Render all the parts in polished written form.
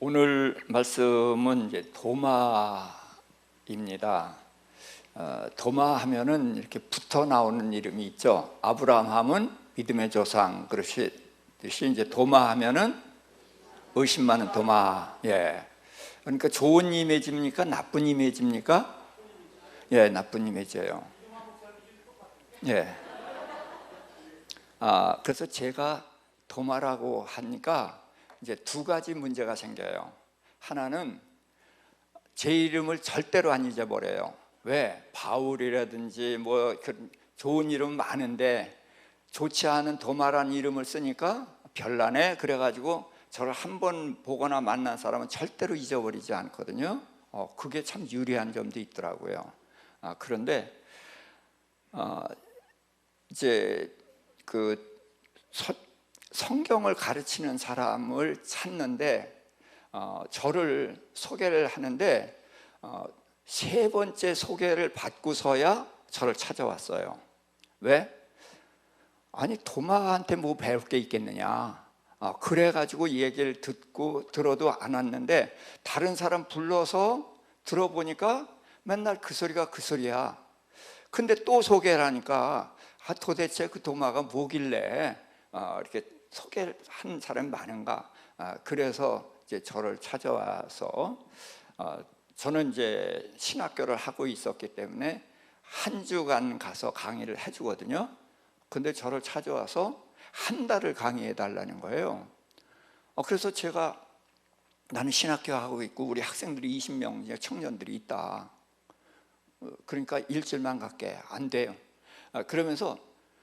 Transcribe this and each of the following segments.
오늘 말씀은 이제 도마입니다. 도마 하면은 이렇게 붙어 나오는 이름이 있죠. 아브라함 하면 믿음의 조상, 그렇듯이 이제 도마 하면은 의심 많은 도마. 예. 그러니까 좋은 이미지입니까? 나쁜 이미지입니까? 예, 나쁜 이미지예요. 예. 그래서 제가 도마라고 하니까 이제 두 가지 문제가 생겨요. 하나는 제 이름을 절대로 안 잊어버려요. 왜? 바울이라든지 뭐 좋은 이름 많은데 좋지 않은 도마라는 이름을 쓰니까 별나네. 그래가지고 저를 한 번 보거나 만난 사람은 절대로 잊어버리지 않거든요. 그게 참 유리한 점도 있더라고요. 그런데 이제 성경을 가르치는 사람을 찾는데 저를 소개를 하는데 세 번째 소개를 받고서야 저를 찾아왔어요. 왜? 아니 도마한테 뭐 배울 게 있겠느냐. 그래가지고 이 얘기를 들어도 안 왔는데 다른 사람 불러서 들어보니까 맨날 그 소리가 그 소리야. 근데 또 소개를 하니까 도대체 그 도마가 뭐길래 이렇게 소개를 한 사람이 많은가. 그래서 이제 저를 찾아와서 저는 이제 신학교를 하고 있었기 때문에 한 주간 가서 강의를 해주거든요. 근데 저를 찾아와서 한 달을 강의해 달라는 거예요. 그래서 제가 나는 신학교 하고 있고 우리 학생들이 20명 청년들이 있다. 그러니까 일주일만 갈게. 안 돼요. 그러면서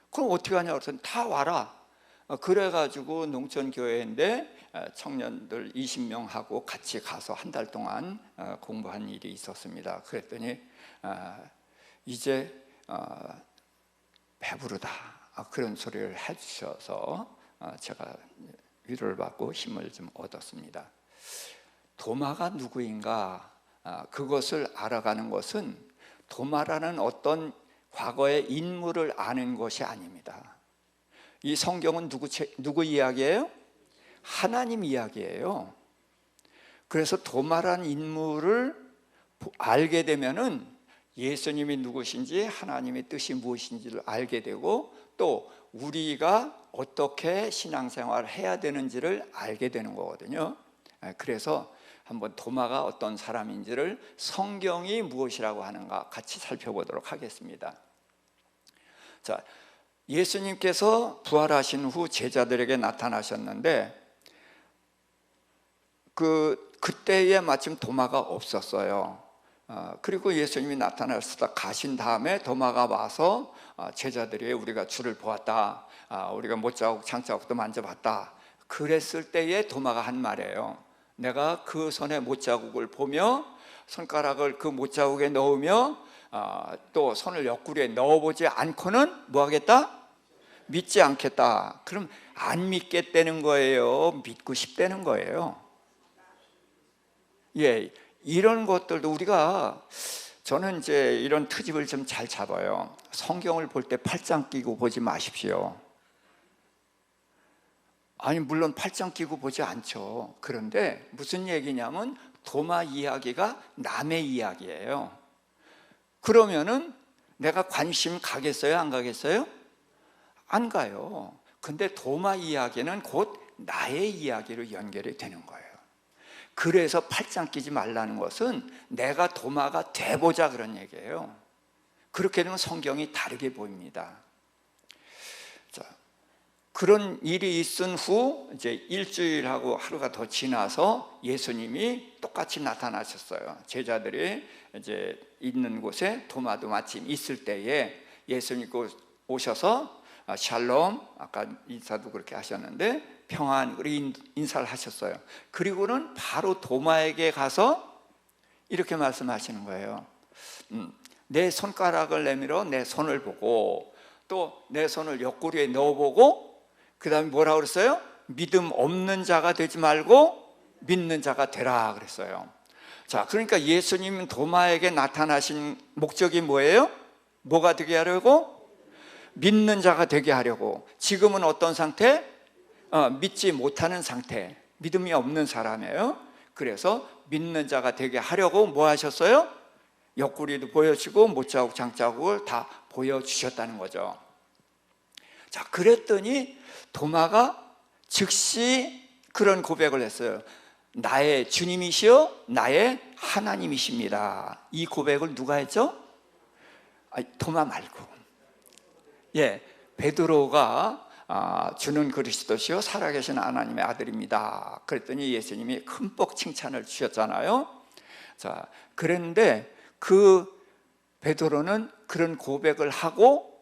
그럼 어떻게 하냐고 그랬더니 다 와라. 그래가지고 농촌교회인데 청년들 20명하고 같이 가서 한 달 동안 공부한 일이 있었습니다. 그랬더니 이제 배부르다 그런 소리를 해주셔서 제가 위로를 받고 힘을 좀 얻었습니다. 도마가 누구인가 그것을 알아가는 것은 도마라는 어떤 과거의 인물을 아는 것이 아닙니다. 이 성경은 누구 이야기예요? 하나님 이야기예요. 그래서 도마라는 인물을 알게 되면은 예수님이 누구신지 하나님의 뜻이 무엇인지를 알게 되고 또 우리가 어떻게 신앙생활을 해야 되는지를 알게 되는 거거든요. 그래서 한번 도마가 어떤 사람인지를 성경이 무엇이라고 하는가 같이 살펴보도록 하겠습니다. 자, 예수님께서 부활하신 후 제자들에게 나타나셨는데 그때에 마침 도마가 없었어요. 그리고 예수님이 나타나서 가신 다음에 도마가 와서 제자들이 우리가 주를 보았다, 우리가 못자국 창자국도 만져봤다. 그랬을 때에 도마가 한 말이에요. 내가 그 손에 못자국을 보며 손가락을 그 못자국에 넣으며 또 손을 옆구리에 넣어보지 않고는 뭐 하겠다? 믿지 않겠다. 그럼 안 믿겠다는 거예요? 믿고 싶다는 거예요? 예, 이런 것들도 저는 이제 이런 트집을 좀 잘 잡아요. 성경을 볼 때 팔짱 끼고 보지 마십시오. 아니 물론 팔짱 끼고 보지 않죠. 그런데 무슨 얘기냐면 도마 이야기가 남의 이야기예요. 그러면은 내가 관심 가겠어요? 안 가겠어요? 안 가요. 근데 도마 이야기는 곧 나의 이야기로 연결이 되는 거예요. 그래서 팔짱 끼지 말라는 것은 내가 도마가 돼보자 그런 얘기예요. 그렇게 되면 성경이 다르게 보입니다. 자, 그런 일이 있은 후 이제 일주일하고 하루가 더 지나서 예수님이 똑같이 나타나셨어요. 제자들이 이제 있는 곳에 도마도 마침 있을 때에 예수님이 오셔서 샬롬, 아까 인사도 그렇게 하셨는데 평안 우리 인사를 하셨어요. 그리고는 바로 도마에게 가서 이렇게 말씀하시는 거예요. 내 손가락을 내밀어 내 손을 보고 또 내 손을 옆구리에 넣어보고 그 다음에 뭐라고 그랬어요? 믿음 없는 자가 되지 말고 믿는 자가 되라 그랬어요. 자, 그러니까 예수님은 도마에게 나타나신 목적이 뭐예요? 뭐가 되게 하려고? 믿는 자가 되게 하려고. 지금은 어떤 상태? 믿지 못하는 상태, 믿음이 없는 사람이에요. 그래서 믿는 자가 되게 하려고 뭐 하셨어요? 옆구리도 보여주고 못자국 장자국을 다 보여주셨다는 거죠. 자, 그랬더니 도마가 즉시 그런 고백을 했어요. 나의 주님이시여 나의 하나님이십니다. 이 고백을 누가 했죠? 도마 말고, 베드로가 주는 그리스도시요 살아계신 하나님의 아들입니다. 그랬더니 예수님이 흠뻑 칭찬을 주셨잖아요. 자, 그런데 그 베드로는 그런 고백을 하고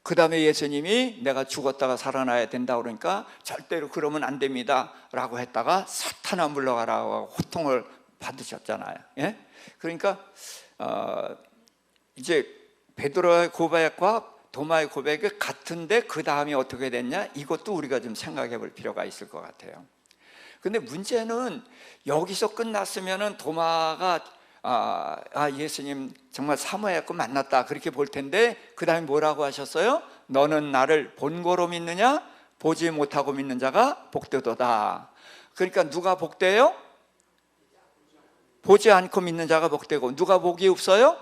그 다음에 예수님이 내가 죽었다가 살아나야 된다 그러니까 절대로 그러면 안 됩니다 라고 했다가 사탄아 물러가라고 호통을 받으셨잖아요. 그러니까 이제 베드로의 고백과 도마의 고백이 같은데 그 다음이 어떻게 됐냐, 이것도 우리가 좀 생각해 볼 필요가 있을 것 같아요. 근데 문제는 여기서 끝났으면은 도마가 예수님 정말 사모했고 만났다 그렇게 볼 텐데 그 다음에 뭐라고 하셨어요? 너는 나를 본고로 믿느냐 보지 못하고 믿는 자가 복되도다. 그러니까 누가 복돼요? 보지 않고 믿는 자가 복되고, 누가 복이 없어요?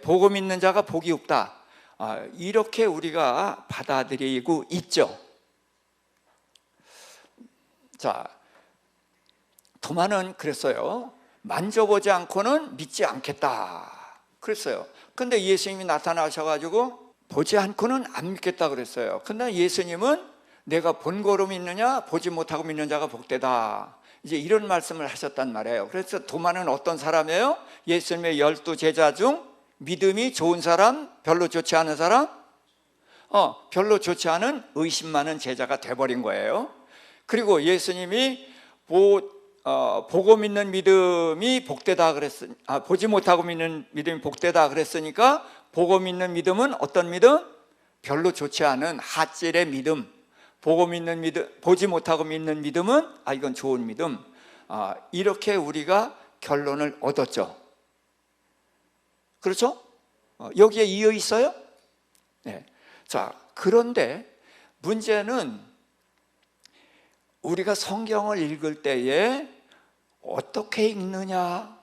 보고 믿는 자가 복이 없다. 이렇게 우리가 받아들이고 있죠. 자, 도마는 그랬어요. 만져보지 않고는 믿지 않겠다 그랬어요. 근데 예수님이 나타나셔가지고 보지 않고는 안 믿겠다 그랬어요. 근데 예수님은 내가 본고로 믿느냐 보지 못하고 믿는 자가 복되다, 이제 이런 말씀을 하셨단 말이에요. 그래서 도마는 어떤 사람이에요? 예수님의 12 제자 중 믿음이 좋은 사람, 별로 좋지 않은 사람? 별로 좋지 않은 의심 많은 제자가 돼버린 거예요. 그리고 예수님이 보고 믿는 믿음이 복되다 보지 못하고 믿는 믿음이 복되다 그랬으니까 보고 믿는 믿음은 어떤 믿음? 별로 좋지 않은 핫질의 믿음. 보고 믿는 믿음, 보지 못하고 믿는 믿음은 이건 좋은 믿음. 이렇게 우리가 결론을 얻었죠. 그렇죠? 여기에 이어 있어요? 자, 그런데 문제는 우리가 성경을 읽을 때에 어떻게 읽느냐,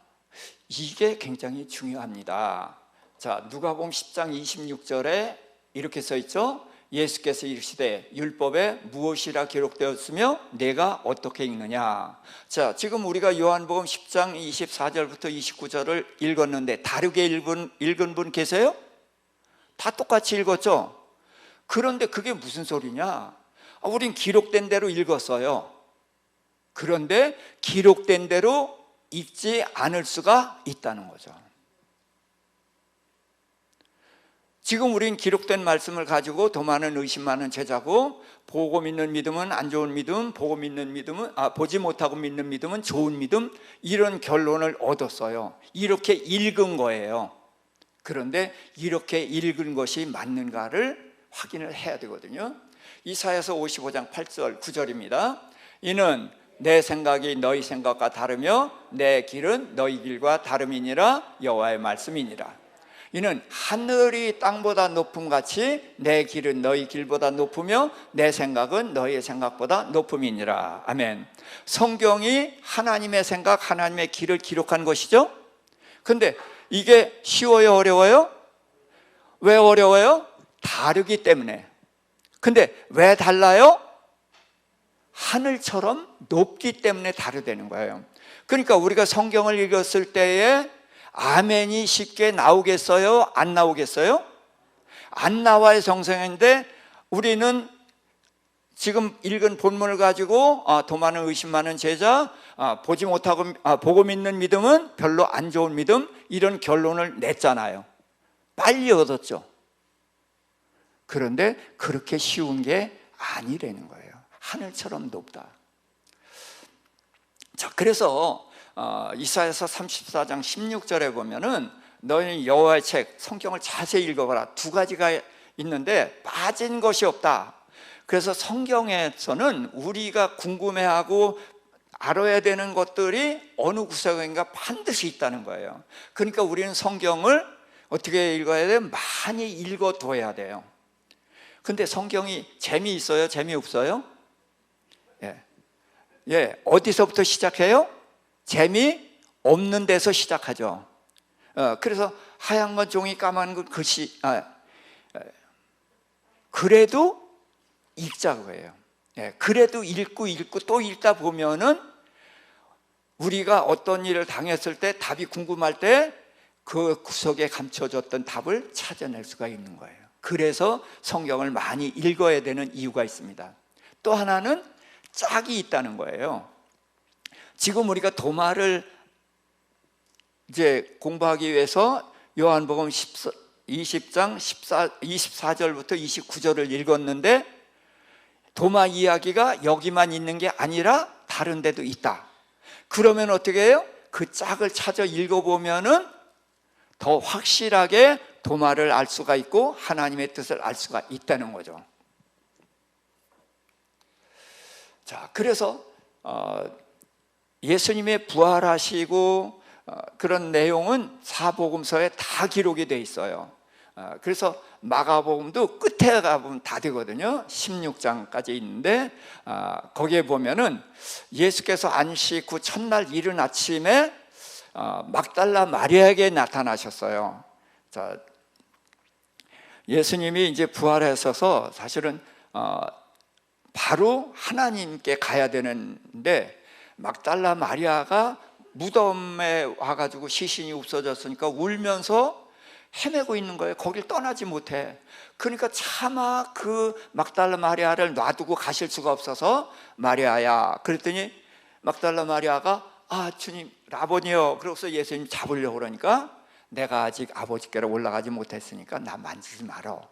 이게 굉장히 중요합니다. 자, 누가복음 10장 26절에 이렇게 써 있죠. 예수께서 이르시되 율법에 무엇이라 기록되었으며 내가 어떻게 읽느냐. 자, 지금 우리가 요한복음 10장 24절부터 29절을 읽었는데 다르게 읽은 분 계세요? 다 똑같이 읽었죠? 그런데 그게 무슨 소리냐? 우린 기록된 대로 읽었어요. 그런데 기록된 대로 읽지 않을 수가 있다는 거죠. 지금 우린 기록된 말씀을 가지고 도마는 의심 많은 제자고, 보고 믿는 믿음은 안 좋은 믿음, 보지 못하고 믿는 믿음은 좋은 믿음, 이런 결론을 얻었어요. 이렇게 읽은 거예요. 그런데 이렇게 읽은 것이 맞는가를 확인을 해야 되거든요. 이사야서 55장 8절 9절입니다. 이는 내 생각이 너희 생각과 다르며 내 길은 너희 길과 다름이니라 여호와의 말씀이니라. 이는 하늘이 땅보다 높음 같이 내 길은 너희 길보다 높으며 내 생각은 너희의 생각보다 높음이니라. 아멘. 성경이 하나님의 생각, 하나님의 길을 기록한 것이죠. 근데 이게 쉬워요, 어려워요? 왜 어려워요? 다르기 때문에. 근데 왜 달라요? 하늘처럼 높기 때문에 다르다는 거예요. 그러니까 우리가 성경을 읽었을 때에 아멘이 쉽게 나오겠어요? 안 나오겠어요? 안 나와야 정상인데, 우리는 지금 읽은 본문을 가지고 도마는 의심 많은 제자, 보지 못하고 보고 믿는 믿음은 별로 안 좋은 믿음, 이런 결론을 냈잖아요. 빨리 얻었죠. 그런데 그렇게 쉬운 게 아니라는 거예요. 하늘처럼 높다. 자, 그래서 이사야서 34장 16절에 보면은 너희는 여호와의 책, 성경을 자세히 읽어봐라. 두 가지가 있는데 빠진 것이 없다. 그래서 성경에서는 우리가 궁금해하고 알아야 되는 것들이 어느 구석인가 반드시 있다는 거예요. 그러니까 우리는 성경을 어떻게 읽어야 돼요? 많이 읽어둬야 돼요. 근데 성경이 재미있어요? 재미없어요? 어디서부터 시작해요? 재미 없는 데서 시작하죠. 그래서 하얀 건 종이, 까만 건 글씨. 그래도 읽자고 해요. 그래도 읽고 또 읽다 보면은 우리가 어떤 일을 당했을 때 답이 궁금할 때 그 구석에 감춰졌던 답을 찾아낼 수가 있는 거예요. 그래서 성경을 많이 읽어야 되는 이유가 있습니다. 또 하나는 짝이 있다는 거예요. 지금 우리가 도마를 이제 공부하기 위해서 요한복음 20장 24절부터 29절을 읽었는데 도마 이야기가 여기만 있는 게 아니라 다른 데도 있다. 그러면 어떻게 해요? 그 짝을 찾아 읽어보면은 더 확실하게 도마를 알 수가 있고 하나님의 뜻을 알 수가 있다는 거죠. 자, 그래서 예수님의 부활하시고 그런 내용은 사복음서에 다 기록이 돼 있어요. 그래서 마가복음도 끝에 가보면 다 되거든요. 16장까지 있는데 거기에 보면은 예수께서 안식 후 첫날 이른 아침에 막달라 마리아에게 나타나셨어요. 자, 예수님이 이제 부활하셔서 사실은 바로 하나님께 가야 되는데 막달라 마리아가 무덤에 와가지고 시신이 없어졌으니까 울면서 헤매고 있는 거예요. 거길 떠나지 못해. 그러니까 차마 그 막달라 마리아를 놔두고 가실 수가 없어서 마리아야 그랬더니 막달라 마리아가 주님 라보니요. 그래서 예수님 잡으려고 그러니까 내가 아직 아버지께로 올라가지 못했으니까 나 만지지 말어.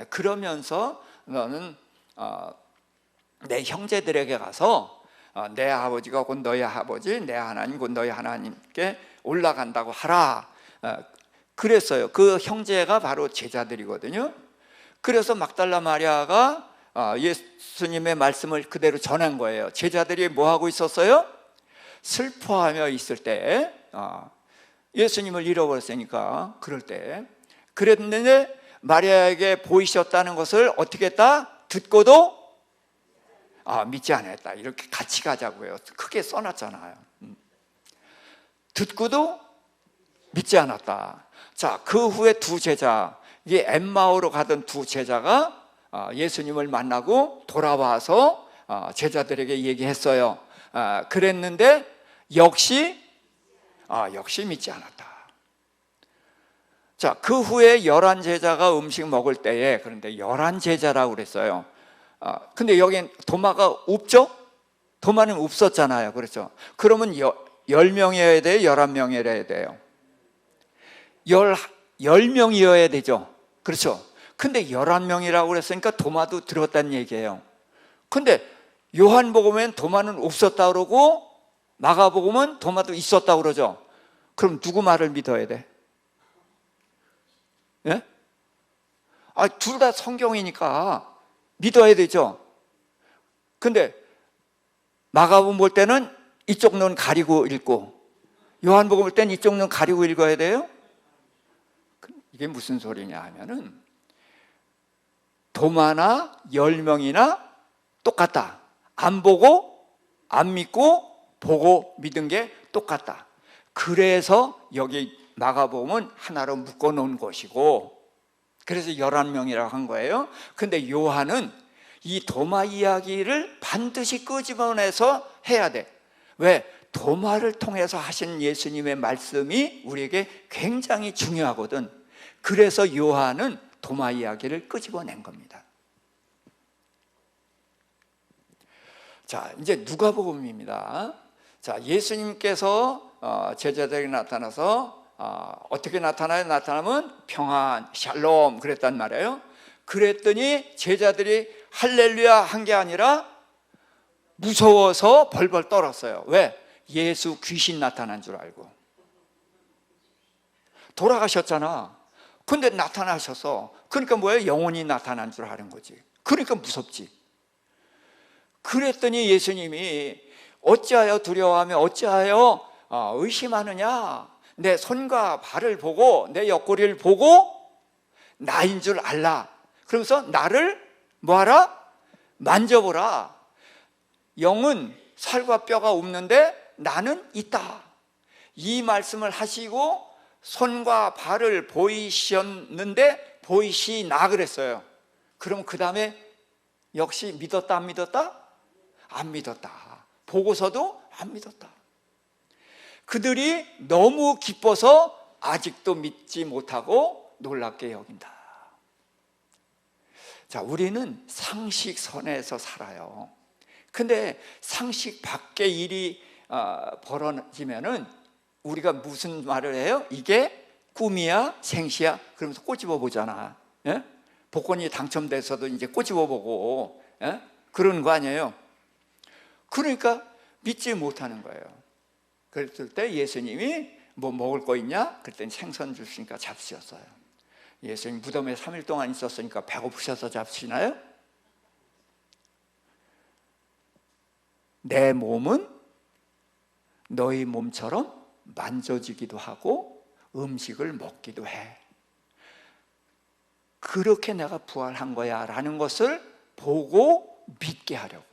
그러면서 너는 내 형제들에게 가서 내 아버지가 곧 너희 아버지, 내 하나님 곧 너희 하나님께 올라간다고 하라. 그랬어요. 그 형제가 바로 제자들이거든요. 그래서 막달라 마리아가 예수님의 말씀을 그대로 전한 거예요. 제자들이 뭐 하고 있었어요? 슬퍼하며 있을 때 예수님을 잃어버렸으니까 그럴 때 그랬는데 마리아에게 보이셨다는 것을 어떻게 했다? 듣고도 믿지 않았다. 이렇게 같이 가자고요. 크게 써놨잖아요. 듣고도 믿지 않았다. 자, 그 후에 두 제자, 이게 엠마오로 가던 두 제자가 예수님을 만나고 돌아와서 제자들에게 얘기했어요. 그랬는데 역시 믿지 않았다. 자, 그 후에 11제자가 음식 먹을 때에, 그런데 11제자라고 그랬어요. 근데 여긴 도마가 없죠? 도마는 없었잖아요. 그렇죠? 그러면 10명이어야 돼요? 11명이어야 돼요? 10명이어야 되죠. 그렇죠? 근데 11명이라고 그랬으니까 도마도 들었다는 얘기예요. 근데 요한복음엔 도마는 없었다 그러고 마가복음은 도마도 있었다 그러죠. 그럼 누구 말을 믿어야 돼? 예? 둘 다 성경이니까 믿어야 되죠. 근데 마가복음 볼 때는 이쪽 눈 가리고 읽고 요한복음 볼 때는 이쪽 눈 가리고 읽어야 돼요? 이게 무슨 소리냐 하면은 도마나 10명이나 똑같다. 안 보고 안 믿고 보고 믿은 게 똑같다. 그래서 여기 마가복음은 하나로 묶어놓은 것이고 그래서 11명이라고 한 거예요. 근데 요한은 이 도마 이야기를 반드시 끄집어내서 해야 돼. 왜? 도마를 통해서 하신 예수님의 말씀이 우리에게 굉장히 중요하거든. 그래서 요한은 도마 이야기를 끄집어낸 겁니다. 자, 이제 누가복음입니다. 자, 예수님께서 제자들에게 나타나서 어떻게 나타나요? 나타나면 평안, 샬롬 그랬단 말이에요. 그랬더니 제자들이 할렐루야 한 게 아니라 무서워서 벌벌 떨었어요. 왜? 예수 귀신 나타난 줄 알고. 돌아가셨잖아. 근데 나타나셔서 그러니까 뭐예요? 영혼이 나타난 줄 아는 거지. 그러니까 무섭지. 그랬더니 예수님이 어찌하여 두려워하며 어찌하여 의심하느냐? 내 손과 발을 보고 내 옆구리를 보고 나인 줄 알라. 그러면서 나를 뭐하라? 만져보라. 영은 살과 뼈가 없는데 나는 있다. 이 말씀을 하시고 손과 발을 보이셨는데 보이시나 그랬어요. 그럼 그 다음에 역시 믿었다 안 믿었다? 안 믿었다. 보고서도 안 믿었다. 그들이 너무 기뻐서 아직도 믿지 못하고 놀랍게 여긴다. 자, 우리는 상식선에서 살아요. 근데 상식 밖의 일이 벌어지면은 우리가 무슨 말을 해요? 이게 꿈이야 생시야? 그러면서 꼬집어 보잖아. 예? 복권이 당첨돼서도 이제 꼬집어 보고, 예? 그러는 거 아니에요? 그러니까 믿지 못하는 거예요. 그랬을 때 예수님이 뭐 먹을 거 있냐? 그랬더니 생선 주시니까 잡수셨어요. 예수님 무덤에 3일 동안 있었으니까 배고프셔서 잡수시나요? 내 몸은 너희 몸처럼 만져지기도 하고 음식을 먹기도 해. 그렇게 내가 부활한 거야 라는 것을 보고 믿게 하려고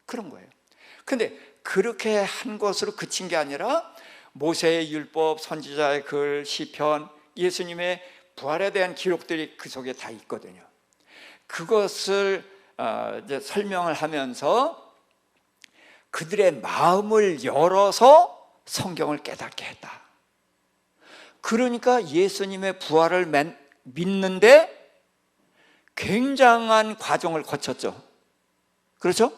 그런 거예요. 근데 그렇게 한 것으로 그친 게 아니라 모세의 율법, 선지자의 글, 시편, 예수님의 부활에 대한 기록들이 그 속에 다 있거든요. 그것을 이제 설명을 하면서 그들의 마음을 열어서 성경을 깨닫게 했다. 그러니까 예수님의 부활을 믿는데 굉장한 과정을 거쳤죠. 그렇죠?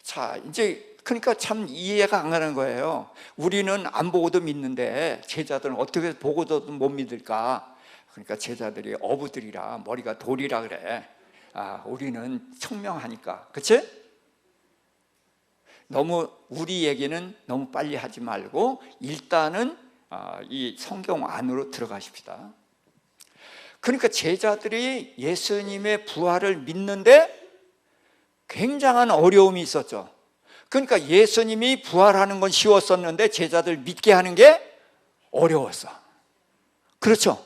자, 이제 그러니까 참 이해가 안 가는 거예요. 우리는 안 보고도 믿는데 제자들은 어떻게 보고도 못 믿을까? 그러니까 제자들이 어부들이라 머리가 돌이라 그래. 우리는 청명하니까. 그치? 너무 우리 얘기는 너무 빨리 하지 말고 일단은 이 성경 안으로 들어가십시다. 그러니까 제자들이 예수님의 부활을 믿는데 굉장한 어려움이 있었죠. 그러니까 예수님이 부활하는 건 쉬웠었는데 제자들 믿게 하는 게 어려웠어. 그렇죠?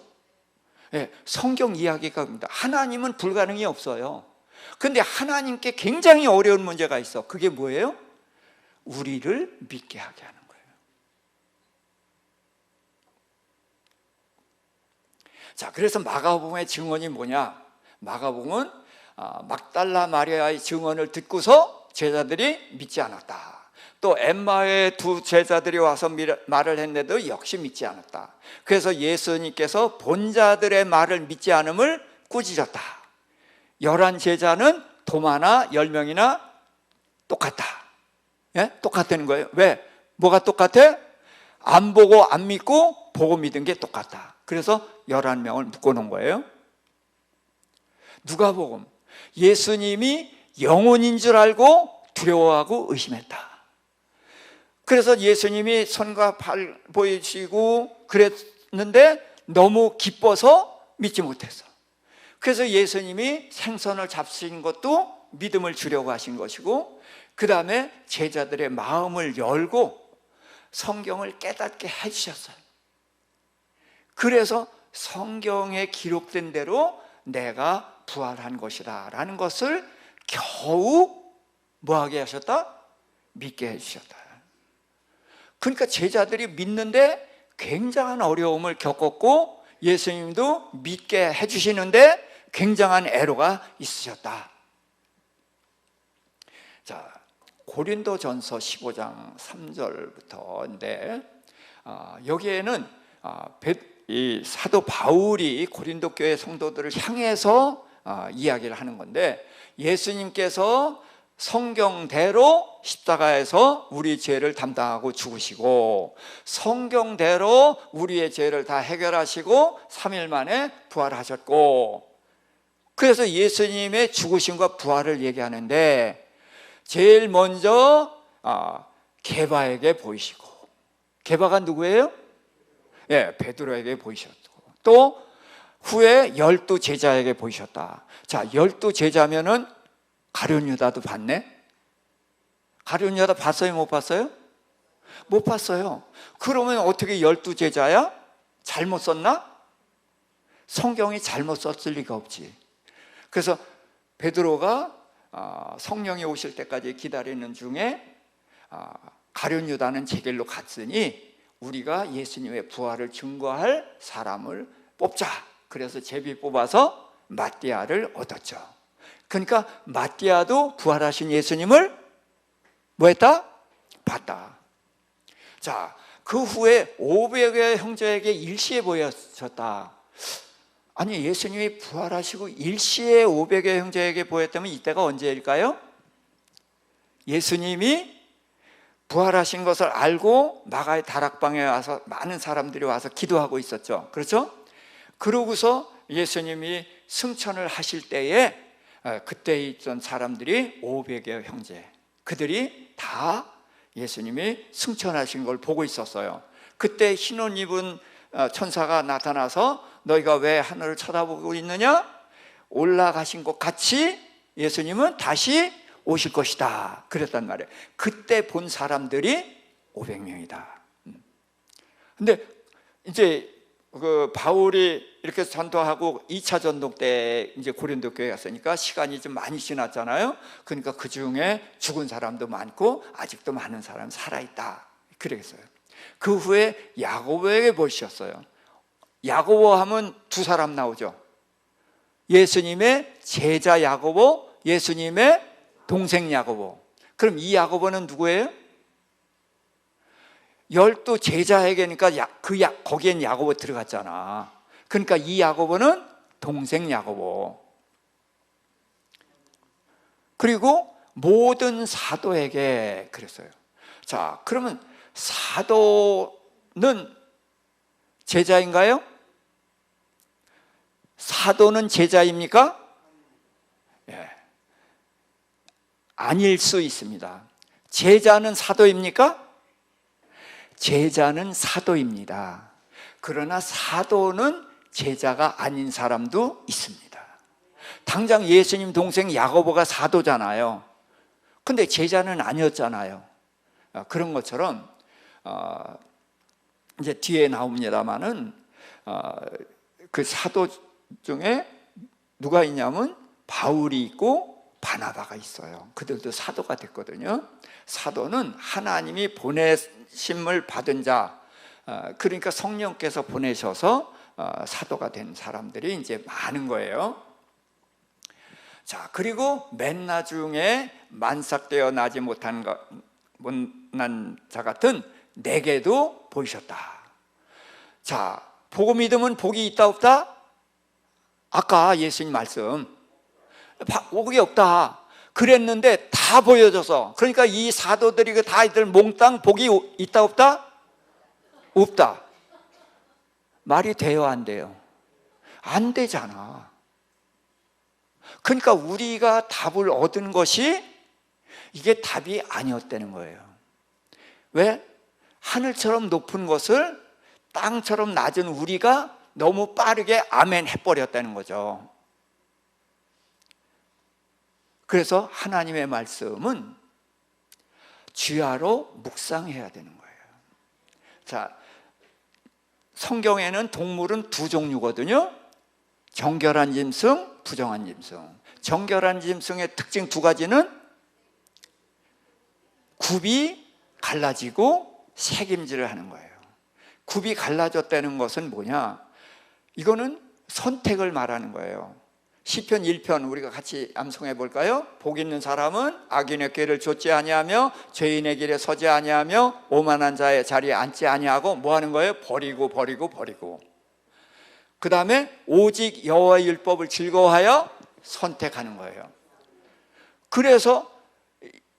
네, 성경 이야기가 입니다. 하나님은 불가능이 없어요. 그런데 하나님께 굉장히 어려운 문제가 있어. 그게 뭐예요? 우리를 믿게 하게 하는 거예요. 자, 그래서 마가복음의 증언이 뭐냐? 마가복음은 막달라 마리아의 증언을 듣고서 제자들이 믿지 않았다. 또 엠마의 두 제자들이 와서 말을 했는데도 역시 믿지 않았다. 그래서 예수님께서 본자들의 말을 믿지 않음을 꾸짖었다. 11 제자는 도마나 10명이나 똑같다. 예? 똑같다는 거예요. 왜? 뭐가 똑같아? 안 보고 안 믿고 보고 믿은 게 똑같다. 그래서 11명을 묶어놓은 거예요. 누가복음, 예수님이 영혼인 줄 알고 두려워하고 의심했다. 그래서 예수님이 손과 발 보이시고 그랬는데 너무 기뻐서 믿지 못했어. 그래서 예수님이 생선을 잡수신 것도 믿음을 주려고 하신 것이고, 그 다음에 제자들의 마음을 열고 성경을 깨닫게 해주셨어요. 그래서 성경에 기록된 대로 내가 부활한 것이다 라는 것을 겨우 뭐하게 하셨다? 믿게 해주셨다. 그러니까 제자들이 믿는데 굉장한 어려움을 겪었고 예수님도 믿게 해주시는데 굉장한 애로가 있으셨다. 자, 고린도전서 15장 3절부터인데 여기에는 이 사도 바울이 고린도 교회 성도들을 향해서 이야기를 하는 건데, 예수님께서 성경대로 십자가에서 우리 죄를 담당하고 죽으시고 성경대로 우리의 죄를 다 해결하시고 3일 만에 부활하셨고, 그래서 예수님의 죽으심과 부활을 얘기하는데 제일 먼저 게바에게 보이시고, 게바가 누구예요? 예, 베드로에게 보이셨고, 또 후에 12 제자에게 보이셨다. 자, 12 제자면은 가룟 유다도 봤네? 가룟 유다 봤어요? 못 봤어요? 못 봤어요. 그러면 어떻게 12 제자야? 잘못 썼나? 성경이 잘못 썼을 리가 없지. 그래서 베드로가 성령이 오실 때까지 기다리는 중에 가룟 유다는 제 길로 갔으니 우리가 예수님의 부활을 증거할 사람을 뽑자. 그래서 제비 뽑아서 마띠아를 얻었죠. 그러니까 마띠아도 부활하신 예수님을 뭐 했다? 봤다. 자, 그 후에 500의 형제에게 일시에 보였었다. 아니, 예수님이 부활하시고 일시에 500의 형제에게 보였다면 이때가 언제일까요? 예수님이 부활하신 것을 알고 마가의 다락방에 와서 많은 사람들이 와서 기도하고 있었죠. 그렇죠? 그러고서 예수님이 승천을 하실 때에 그때 있던 사람들이 500의 형제, 그들이 다 예수님이 승천하신 걸 보고 있었어요. 그때 흰 옷 입은 천사가 나타나서 너희가 왜 하늘을 쳐다보고 있느냐? 올라가신 것 같이 예수님은 다시 오실 것이다 그랬단 말이에요. 그때 본 사람들이 500명이다. 근데 이제 그 바울이 이렇게 전도하고 2차 전도 때 이제 고린도 교회 갔으니까 시간이 좀 많이 지났잖아요. 그러니까 그 중에 죽은 사람도 많고 아직도 많은 사람이 살아있다 그랬어요. 그 후에 야고보에게 보셨어요. 야고보 하면 두 사람 나오죠. 예수님의 제자 야고보, 예수님의 동생 야고보. 그럼 이 야고보는 누구예요? 12 제자에게니까 거기엔 야고보 들어갔잖아. 그러니까 이 야고보는 동생 야고보. 그리고 모든 사도에게 그랬어요. 자, 그러면 사도는 제자인가요? 사도는 제자입니까? 예. 아닐 수 있습니다. 제자는 사도입니까? 제자는 사도입니다. 그러나 사도는 제자가 아닌 사람도 있습니다. 당장 예수님 동생 야고보가 사도잖아요. 근데 제자는 아니었잖아요. 그런 것처럼 이제 뒤에 나옵니다만은 그 사도 중에 누가 있냐면 바울이 있고 바나바가 있어요. 그들도 사도가 됐거든요. 사도는 하나님이 보내심을 받은 자, 그러니까 성령께서 보내셔서 사도가 된 사람들이 이제 많은 거예요. 자, 그리고 맨 나중에 만삭되어 나지 못한 못난 자 같은 내게도 보이셨다. 자, 보고 믿으면 복이 있다 없다? 아까 예수님 말씀 복이 없다 그랬는데 다 보여줘서, 그러니까 이 사도들이 다들 몽땅 복이 있다 없다? 없다. 말이 돼요 안 돼요? 안 되잖아. 그러니까 우리가 답을 얻은 것이 이게 답이 아니었다는 거예요. 왜? 하늘처럼 높은 것을 땅처럼 낮은 우리가 너무 빠르게 아멘 해버렸다는 거죠. 그래서 하나님의 말씀은 주야로 묵상해야 되는 거예요. 자, 성경에는 동물은 두 종류거든요. 정결한 짐승, 부정한 짐승. 정결한 짐승의 특징 두 가지는 굽이 갈라지고 새김질을 하는 거예요. 굽이 갈라졌다는 것은 뭐냐? 이거는 선택을 말하는 거예요. 시편 1편 우리가 같이 암송해 볼까요? 복 있는 사람은 악인의 꾀를 좇지 아니하며 죄인의 길에 서지 아니하며 오만한 자의 자리에 앉지 아니하고 뭐 하는 거예요? 버리고. 그 다음에 오직 여호와의 율법을 즐거워하여 선택하는 거예요. 그래서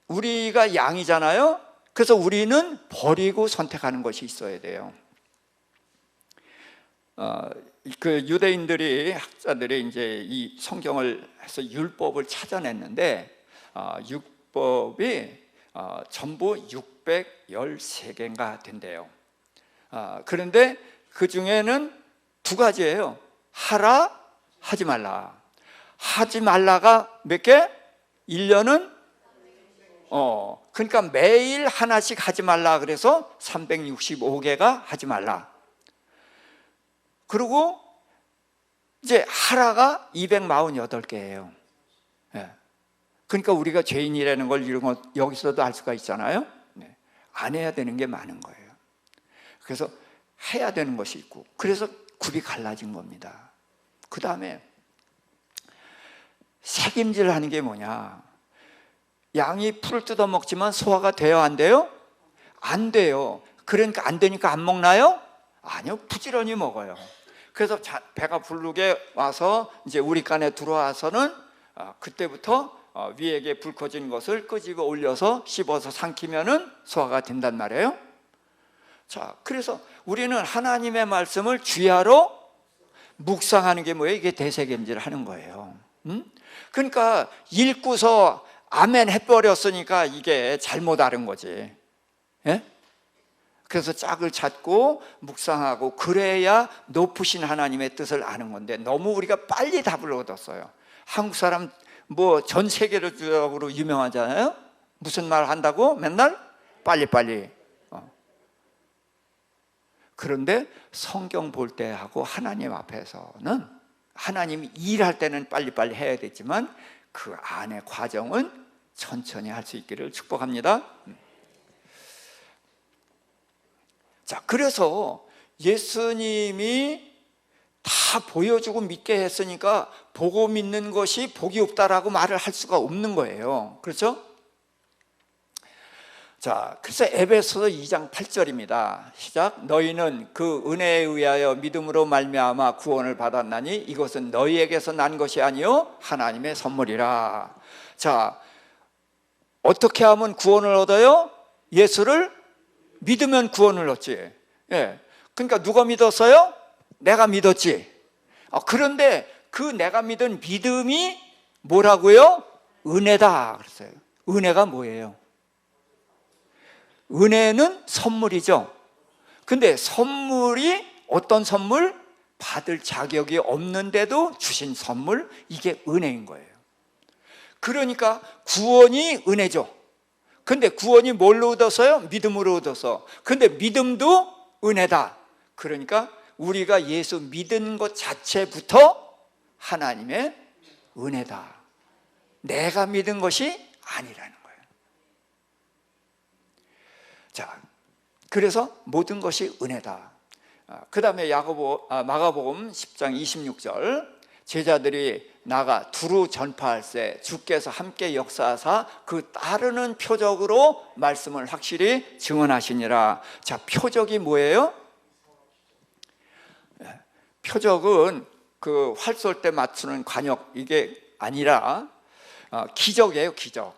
우리가 양이잖아요. 그래서 우리는 버리고 선택하는 것이 있어야 돼요. 그 유대인들이 학자들이 이제 이 성경을 해서 율법을 찾아냈는데 율법이 전부 613개인가 된대요. 그런데 그 중에는 두 가지예요. 하라, 하지 말라. 하지 말라가 몇 개? 1년은 그러니까 매일 하나씩 하지 말라. 그래서 365개가 하지 말라. 그리고 이제 하라가 248개예요. 예. 그러니까 우리가 죄인이라는 걸 이런 거 여기서도 알 수가 있잖아요. 네. 안 해야 되는 게 많은 거예요. 그래서 해야 되는 것이 있고, 그래서 굽이 갈라진 겁니다. 그 다음에 책임질 하는 게 뭐냐? 양이 풀을 뜯어 먹지만 소화가 돼요, 안 돼요? 안 돼요. 그러니까 안 되니까 안 먹나요? 아니요, 부지런히 먹어요. 그래서 배가 부르게 와서 이제 우리간에 들어와서는 그때부터 위에게 불 꺼진 것을 끄집어 올려서 씹어서 삼키면은 소화가 된단 말이에요. 자, 그래서 우리는 하나님의 말씀을 주야로 묵상하는 게 뭐예요? 이게 대세겜질을 하는 거예요. 그러니까 읽고서 아멘 해버렸으니까 이게 잘못 알은 거지. 예? 그래서 짝을 찾고 묵상하고 그래야 높으신 하나님의 뜻을 아는 건데, 너무 우리가 빨리 답을 얻었어요. 한국 사람 뭐 전 세계적으로 유명하잖아요. 무슨 말 한다고? 맨날 빨리빨리. 그런데 성경 볼 때하고 하나님 앞에서는, 하나님이 일할 때는 빨리빨리 해야 되지만 그 안의 과정은 천천히 할 수 있기를 축복합니다. 자, 그래서 예수님이 다 보여주고 믿게 했으니까 보고 믿는 것이 복이 없다라고 말을 할 수가 없는 거예요. 그렇죠? 자, 그래서 에베소서 2장 8절입니다. 시작. 너희는 그 은혜에 의하여 믿음으로 말미암아 구원을 받았나니 이것은 너희에게서 난 것이 아니요 하나님의 선물이라. 자, 어떻게 하면 구원을 얻어요? 예수를 믿으면 구원을 얻지. 예. 그러니까 누가 믿었어요? 내가 믿었지. 그런데 그 내가 믿은 믿음이 뭐라고요? 은혜다 그랬어요. 은혜가 뭐예요? 은혜는 선물이죠. 근데 선물이 어떤 선물? 받을 자격이 없는데도 주신 선물, 이게 은혜인 거예요. 그러니까 구원이 은혜죠. 근데 구원이 뭘로 얻었어요? 믿음으로 얻어서. 근데 믿음도 은혜다. 그러니까 우리가 예수 믿은 것 자체부터 하나님의 은혜다. 내가 믿은 것이 아니라는 거예요. 자, 그래서 모든 것이 은혜다. 그 다음에 마가복음 10장 26절, 제자들이 나가 두루 전파할세 주께서 함께 역사하사 그 따르는 표적으로 말씀을 확실히 증언하시니라. 자, 표적이 뭐예요? 표적은 그 활 쏠 때 맞추는 관역, 이게 아니라 기적이에요. 기적.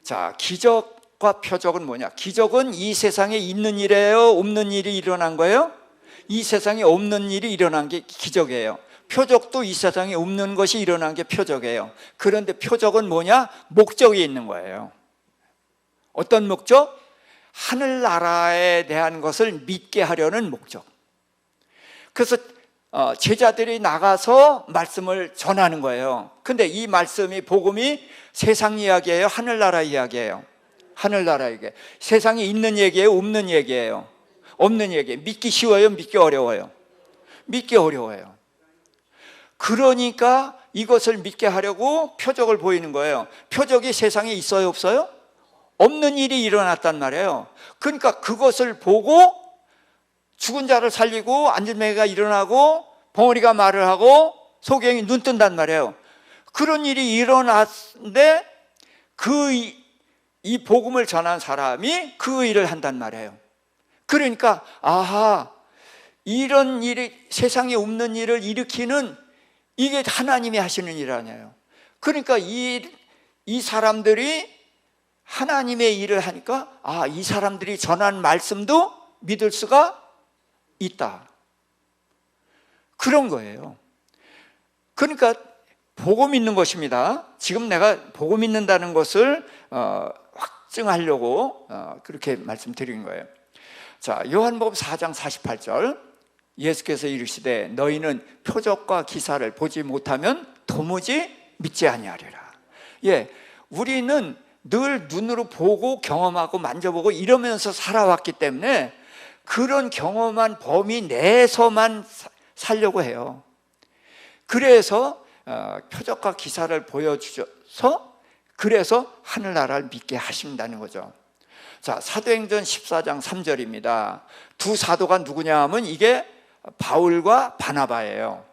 자, 기적과 표적은 뭐냐? 기적은 이 세상에 있는 일이에요? 없는 일이 일어난 거예요? 이 세상에 없는 일이 일어난 게 기적이에요. 표적도 이 세상에 없는 것이 일어난 게 표적이에요. 그런데 표적은 뭐냐? 목적이 있는 거예요. 어떤 목적? 하늘나라에 대한 것을 믿게 하려는 목적. 그래서 제자들이 나가서 말씀을 전하는 거예요. 근데 이 말씀이, 복음이 세상 이야기예요? 하늘나라 이야기예요? 하늘나라 얘기. 세상에 있는 얘기예요? 없는 얘기예요? 없는 얘기. 믿기 쉬워요? 믿기 어려워요? 믿기 어려워요. 그러니까 이것을 믿게 하려고 표적을 보이는 거예요. 표적이 세상에 있어요? 없어요? 없는 일이 일어났단 말이에요. 그러니까 그것을 보고 죽은 자를 살리고 안전매가 일어나고 벙어리가 말을 하고 소경이 눈 뜬단 말이에요. 그런 일이 일어났는데 이 복음을 전한 사람이 그 일을 한단 말이에요. 그러니까 아하, 이런 일이, 세상에 없는 일을 일으키는, 이게 하나님이 하시는 일 아니에요. 그러니까 이 사람들이 하나님의 일을 하니까 이 사람들이 전한 말씀도 믿을 수가 있다. 그런 거예요. 그러니까 복음 믿는 것입니다. 지금 내가 복음 믿는다는 것을 확증하려고 그렇게 말씀드린 거예요. 자, 요한복음 4장 48절, 예수께서 이르시되 너희는 표적과 기사를 보지 못하면 도무지 믿지 아니하리라. 예, 우리는 늘 눈으로 보고 경험하고 만져보고 이러면서 살아왔기 때문에 그런 경험한 범위 내에서만 살려고 해요. 그래서 표적과 기사를 보여주셔서 그래서 하늘나라를 믿게 하신다는 거죠. 자, 사도행전 14장 3절입니다. 두 사도가 누구냐 하면 이게 바울과 바나바예요.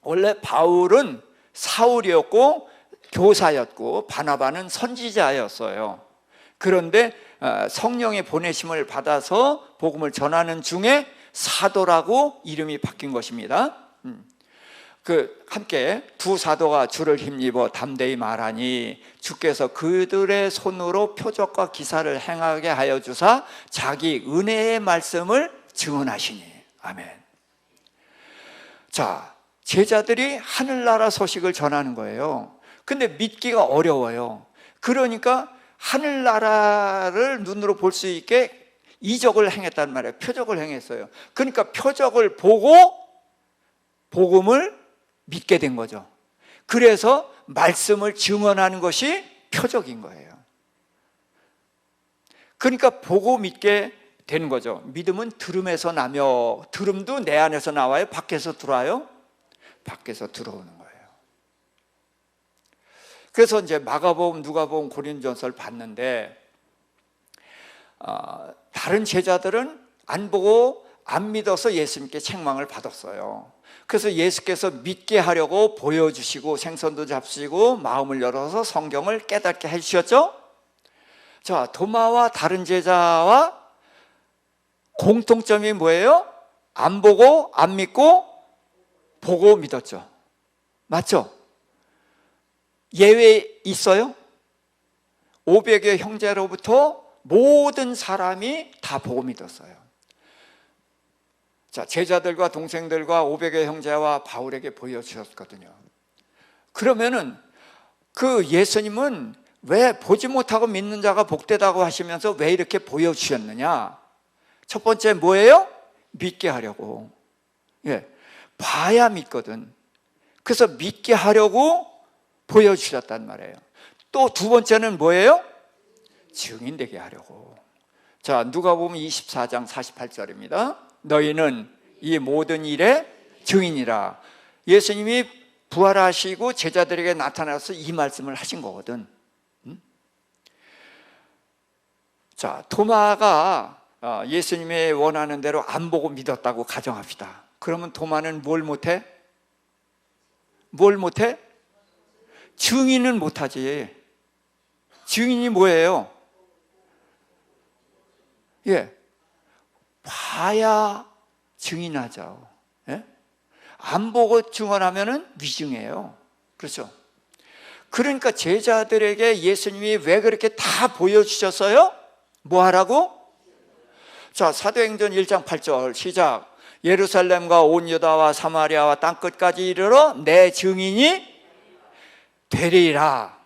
원래 바울은 사울이었고 교사였고 바나바는 선지자였어요. 그런데 성령의 보내심을 받아서 복음을 전하는 중에 사도라고 이름이 바뀐 것입니다. 함께 두 사도가 주를 힘입어 담대히 말하니 주께서 그들의 손으로 표적과 기사를 행하게 하여 주사 자기 은혜의 말씀을 증언하시니. 아멘. 자, 제자들이 하늘나라 소식을 전하는 거예요. 근데 믿기가 어려워요. 그러니까 하늘나라를 눈으로 볼 수 있게 이적을 행했단 말이에요. 표적을 행했어요. 그러니까 표적을 보고 복음을 믿게 된 거죠. 그래서 말씀을 증언하는 것이 표적인 거예요. 그러니까 보고 믿게 되는 거죠. 믿음은 들음에서 나며, 들음도 내 안에서 나와요? 밖에서 들어와요? 밖에서 들어오는 거예요. 그래서 이제 마가복음, 누가복음, 고린도전서를 봤는데 다른 제자들은 안 보고 안 믿어서 예수님께 책망을 받았어요. 그래서 예수께서 믿게 하려고 보여주시고 생선도 잡수시고 마음을 열어서 성경을 깨닫게 해주셨죠. 자, 도마와 다른 제자와 공통점이 뭐예요? 안 보고 안 믿고 보고 믿었죠. 맞죠? 예외 있어요? 500여 형제로부터 모든 사람이 다 보고 믿었어요. 자, 제자들과 동생들과 500여 형제와 바울에게 보여주셨거든요. 그러면은 그 예수님은 왜 보지 못하고 믿는 자가 복되다고 하시면서 왜 이렇게 보여주셨느냐? 첫 번째 뭐예요? 믿게 하려고. 예, 봐야 믿거든. 그래서 믿게 하려고 보여주셨단 말이에요. 또 두 번째는 뭐예요? 증인되게 하려고. 자, 누가복음 24장 48절입니다. 너희는 이 모든 일의 증인이라. 예수님이 부활하시고 제자들에게 나타나서 이 말씀을 하신 거거든. 자, 도마가 예수님의 원하는 대로 안 보고 믿었다고 가정합시다. 그러면 도마는 뭘 못해? 뭘 못해? 증인은 못하지. 증인이 뭐예요? 예, 봐야 증인하죠. 예? 안 보고 증언하면은 위증이에요. 그렇죠? 그러니까 제자들에게 예수님이 왜 그렇게 다 보여주셨어요? 뭐 하라고? 자, 사도행전 1장 8절 시작. 예루살렘과 온 유다와 사마리아와 땅끝까지 이르러 내 증인이 되리라.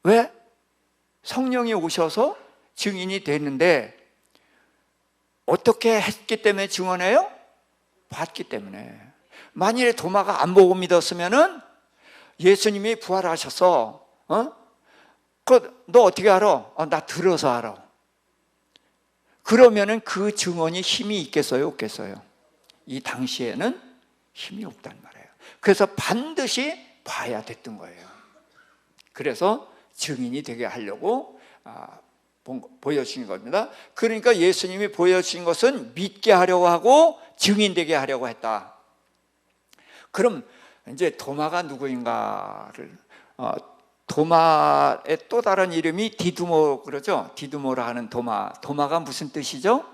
왜? 성령이 오셔서 증인이 되는데 어떻게 했기 때문에 증언해요? 봤기 때문에. 만일에 도마가 안 보고 믿었으면은 예수님이 부활하셔서 너 어떻게 알아? 나 들어서 알아. 그러면은 그 증언이 힘이 있겠어요? 없겠어요? 이 당시에는 힘이 없단 말이에요. 그래서 반드시 봐야 됐던 거예요. 그래서 증인이 되게 하려고 보여주신 겁니다. 그러니까 예수님이 보여주신 것은 믿게 하려고 하고 증인되게 하려고 했다. 그럼 이제 도마가 누구인가를 도마의 또 다른 이름이 디두모 그러죠. 디두모라 하는 도마. 도마가 무슨 뜻이죠?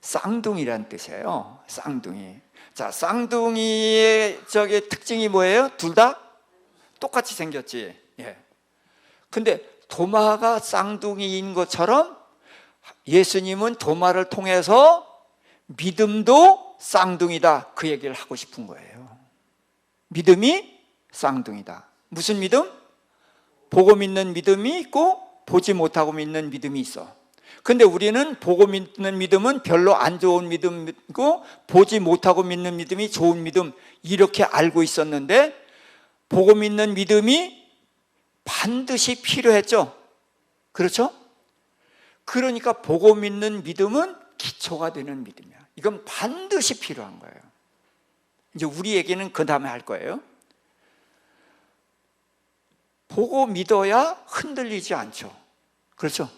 쌍둥이란 뜻이에요. 쌍둥이. 자, 쌍둥이의 특징이 뭐예요? 둘 다 똑같이 생겼지. 예. 근데 도마가 쌍둥이인 것처럼 예수님은 도마를 통해서 믿음도 쌍둥이다. 그 얘기를 하고 싶은 거예요. 믿음이 쌍둥이다. 무슨 믿음? 보고 믿는 믿음이 있고 보지 못하고 믿는 믿음이 있어. 근데 우리는 보고 믿는 믿음은 별로 안 좋은 믿음이고 보지 못하고 믿는 믿음이 좋은 믿음 이렇게 알고 있었는데 보고 믿는 믿음이 반드시 필요했죠. 그렇죠? 그러니까 보고 믿는 믿음은 기초가 되는 믿음이야. 이건 반드시 필요한 거예요. 이제 우리 얘기는 그 다음에 할 거예요. 보고 믿어야 흔들리지 않죠. 그렇죠?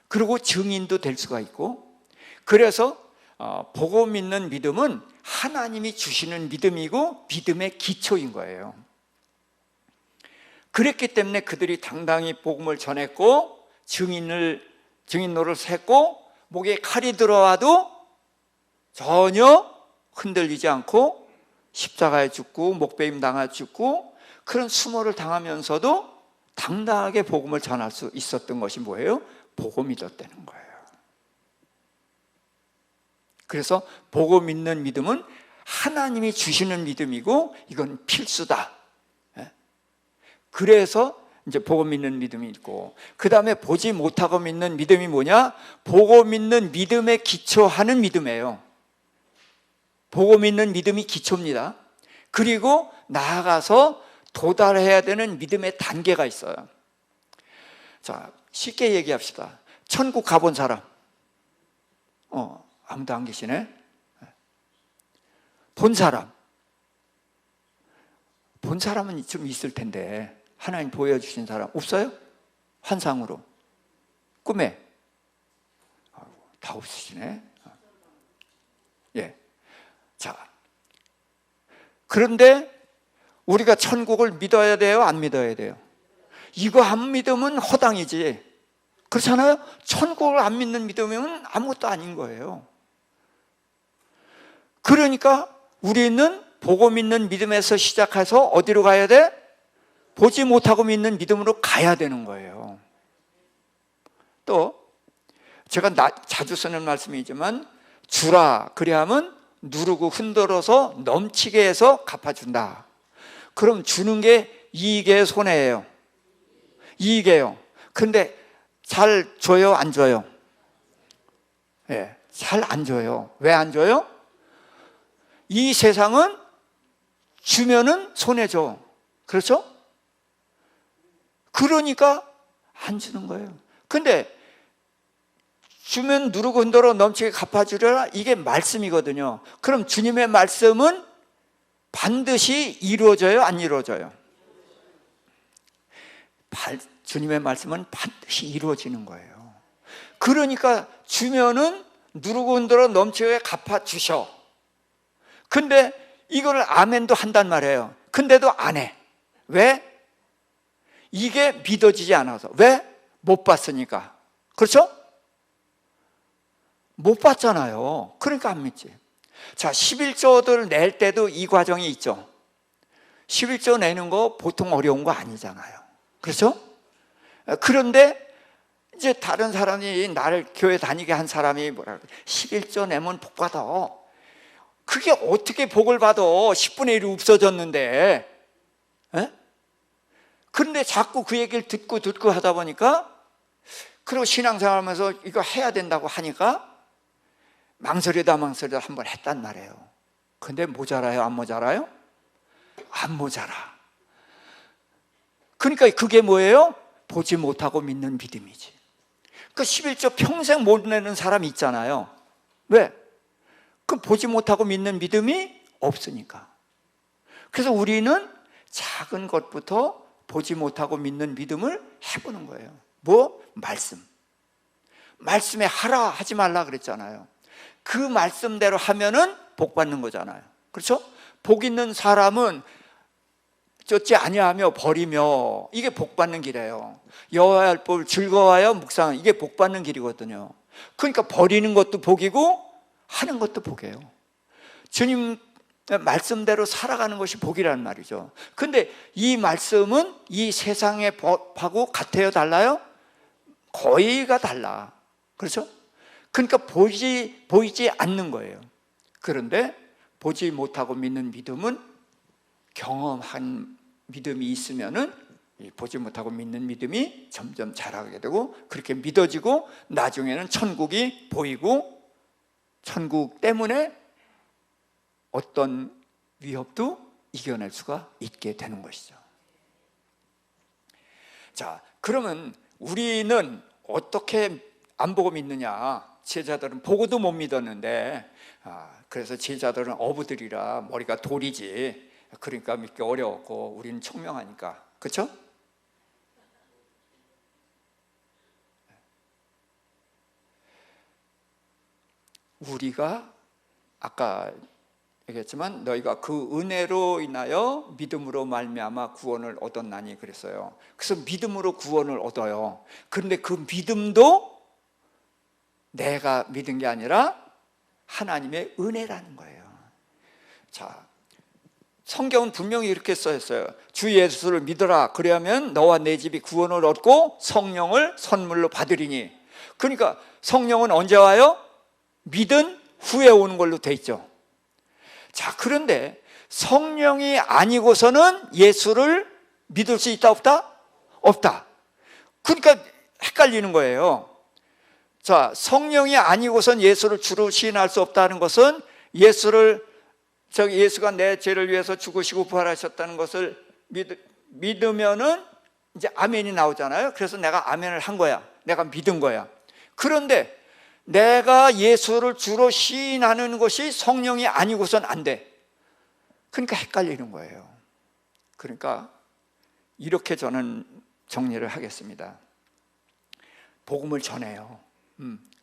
그리고 증인도 될 수가 있고, 그래서 보고 믿는 믿음은 하나님이 주시는 믿음이고 믿음의 기초인 거예요. 그랬기 때문에 그들이 당당히 복음을 전했고 증인노를 샜고 목에 칼이 들어와도 전혀 흔들리지 않고 십자가에 죽고 목베임 당하 죽고 그런 수모를 당하면서도 당당하게 복음을 전할 수 있었던 것이 뭐예요? 보고 믿었다는 거예요. 그래서 보고 믿는 믿음은 하나님이 주시는 믿음이고 이건 필수다. 그래서 이제 보고 믿는 믿음이 있고, 그 다음에 보지 못하고 믿는 믿음이 뭐냐? 보고 믿는 믿음에 기초하는 믿음이에요. 보고 믿는 믿음이 기초입니다. 그리고 나아가서 도달해야 되는 믿음의 단계가 있어요. 자, 쉽게 얘기합시다. 천국 가본 사람? 아무도 안 계시네. 본 사람? 본 사람은 좀 있을 텐데 하나님 보여주신 사람 없어요? 환상으로, 꿈에? 다 없으시네. 예. 자, 그런데 우리가 천국을 믿어야 돼요? 안 믿어야 돼요? 이거 안 믿으면 허당이지. 그렇잖아요? 천국을 안 믿는 믿으면 아무것도 아닌 거예요. 그러니까 우리는 보고 믿는 믿음에서 시작해서 어디로 가야 돼? 보지 못하고 믿는 믿음으로 가야 되는 거예요. 또 제가 자주 쓰는 말씀이지만 주라 그리하면 누르고 흔들어서 넘치게 해서 갚아준다. 그럼 주는 게 이익이에요, 손해예요? 이익이에요. 근데 잘 줘요, 안 줘요? 예, 잘 안 줘요. 왜 안 줘요? 이 세상은 주면은 손해죠. 그렇죠? 그러니까 안 주는 거예요. 근데 주면 누르고 흔들어 넘치게 갚아주려라, 이게 말씀이거든요. 그럼 주님의 말씀은 반드시 이루어져요, 안 이루어져요? 주님의 말씀은 반드시 이루어지는 거예요. 그러니까 주면은 누르고 흔들어 넘치게 갚아주셔. 근데 이거를 아멘도 한단 말이에요. 근데도 안 해. 왜? 이게 믿어지지 않아서. 왜? 못 봤으니까. 그렇죠? 못 봤잖아요. 그러니까 안 믿지. 자, 11조를 낼 때도 이 과정이 있죠. 11조 내는 거 보통 어려운 거 아니잖아요. 그렇죠? 그런데 이제 다른 사람이 나를 교회 다니게 한 사람이 뭐라 그래? 11조 내면 복 받아. 그게 어떻게 복을 받아? 10분의 1이 없어졌는데. 에? 그런데 자꾸 그 얘기를 듣고 하다 보니까, 그리고 신앙생활하면서 이거 해야 된다고 하니까 망설이다 한번 했단 말이에요. 근데 모자라요, 안 모자라요? 안 모자라. 그러니까 그게 뭐예요? 보지 못하고 믿는 믿음이지. 그 11조 평생 못 내는 사람 있잖아요. 왜? 그 보지 못하고 믿는 믿음이 없으니까. 그래서 우리는 작은 것부터 보지 못하고 믿는 믿음을 해보는 거예요. 뭐? 말씀. 말씀에 하라 하지 말라 그랬잖아요. 그 말씀대로 하면은 복 받는 거잖아요. 그렇죠? 복 있는 사람은 쫓지 아니하며 버리며, 이게 복 받는 길이에요. 여호와의 할 법을 즐거워하여 묵상하는, 이게 복 받는 길이거든요. 그러니까 버리는 것도 복이고 하는 것도 복이에요. 주님 말씀대로 살아가는 것이 복이라는 말이죠. 근데 이 말씀은 이 세상의 법하고 같아요, 달라요? 거의가 달라. 그렇죠? 그러니까 보이지 않는 거예요. 그런데 보지 못하고 믿는 믿음은 경험한 믿음이 있으면은 보지 못하고 믿는 믿음이 점점 자라게 되고, 그렇게 믿어지고 나중에는 천국이 보이고, 천국 때문에 어떤 위협도 이겨낼 수가 있게 되는 것이죠. 자, 그러면 우리는 어떻게 안 보고 믿느냐? 제자들은 보고도 못 믿었는데, 그래서 제자들은 어부들이라 머리가 돌이지, 그러니까 믿기 어려웠고 우리는 총명하니까. 그렇죠? 우리가 아까 얘기했지만 너희가 그 은혜로 인하여 믿음으로 말미암아 구원을 얻었나니 그랬어요. 그래서 믿음으로 구원을 얻어요. 그런데 그 믿음도 내가 믿은 게 아니라 하나님의 은혜라는 거예요. 자, 성경은 분명히 이렇게 써 있어요. 주 예수를 믿어라. 그러면 너와 내 집이 구원을 얻고 성령을 선물로 받으리니. 그러니까 성령은 언제 와요? 믿은 후에 오는 걸로 돼 있죠. 자, 그런데 성령이 아니고서는 예수를 믿을 수 있다 없다? 없다. 그러니까 헷갈리는 거예요. 자, 성령이 아니고선 예수를 주로 시인할 수 없다는 것은 예수가 내 죄를 위해서 죽으시고 부활하셨다는 것을 믿으면은 이제 아멘이 나오잖아요. 그래서 내가 아멘을 한 거야. 내가 믿은 거야. 그런데 내가 예수를 주로 시인하는 것이 성령이 아니고선 안 돼. 그러니까 헷갈리는 거예요. 그러니까 이렇게 저는 정리를 하겠습니다. 복음을 전해요.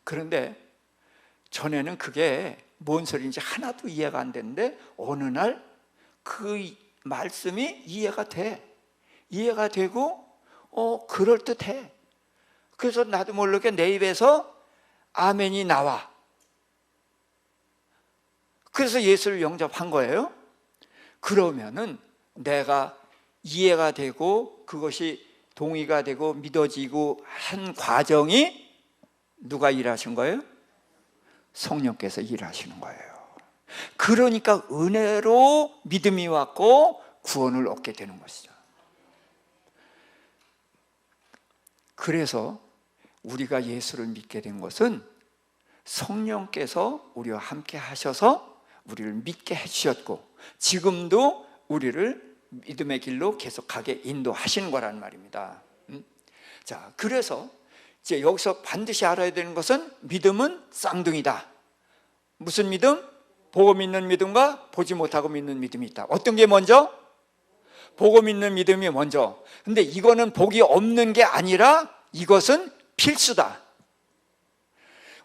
그런데 전에는 그게 뭔 소리인지 하나도 이해가 안 되는데 어느 날 그 말씀이 이해가 돼. 이해가 되고 그럴듯해. 그래서 나도 모르게 내 입에서 아멘이 나와. 그래서 예수를 영접한 거예요. 그러면은 내가 이해가 되고 그것이 동의가 되고 믿어지고 한 과정이 누가 일하신 거예요? 성령께서 일하시는 거예요. 그러니까 은혜로 믿음이 왔고 구원을 얻게 되는 것이죠. 그래서 우리가 예수를 믿게 된 것은 성령께서 우리와 함께 하셔서 우리를 믿게 해주셨고 지금도 우리를 믿음의 길로 계속하게 인도하시는 거란 말입니다. 자, 그래서 이제 여기서 반드시 알아야 되는 것은 믿음은 쌍둥이다. 무슨 믿음? 보고 믿는 믿음과 보지 못하고 믿는 믿음이 있다. 어떤 게 먼저? 보고 믿는 믿음이 먼저. 근데 이거는 복이 없는 게 아니라 이것은 필수다.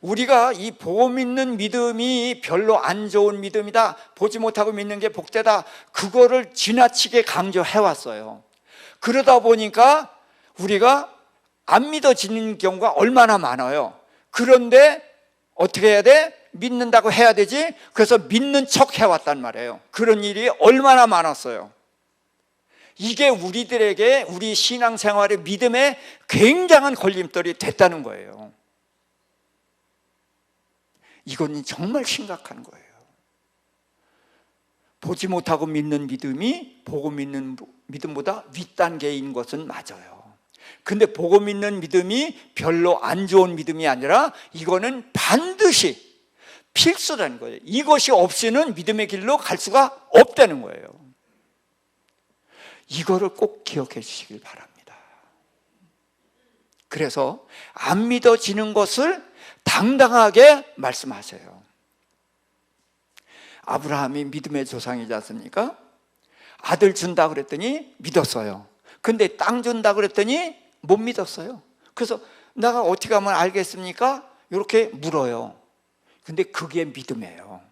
우리가 이 보고 믿는 믿음이 별로 안 좋은 믿음이다, 보지 못하고 믿는 게 복되다, 그거를 지나치게 강조해왔어요. 그러다 보니까 우리가 안 믿어지는 경우가 얼마나 많아요. 그런데 어떻게 해야 돼? 믿는다고 해야 되지? 그래서 믿는 척 해왔단 말이에요. 그런 일이 얼마나 많았어요. 이게 우리들에게 우리 신앙생활의 믿음에 굉장한 걸림돌이 됐다는 거예요. 이건 정말 심각한 거예요. 보지 못하고 믿는 믿음이 보고 믿는 믿음보다 윗단계인 것은 맞아요. 근데 보고 믿는 믿음이 별로 안 좋은 믿음이 아니라 이거는 반드시 필수라는 거예요. 이것이 없이는 믿음의 길로 갈 수가 없다는 거예요. 이거를 꼭 기억해 주시길 바랍니다. 그래서 안 믿어지는 것을 당당하게 말씀하세요. 아브라함이 믿음의 조상이지 않습니까? 아들 준다 그랬더니 믿었어요. 근데 땅 준다 그랬더니 못 믿었어요. 그래서 내가 어떻게 하면 알겠습니까? 이렇게 물어요. 근데 그게 믿음이에요.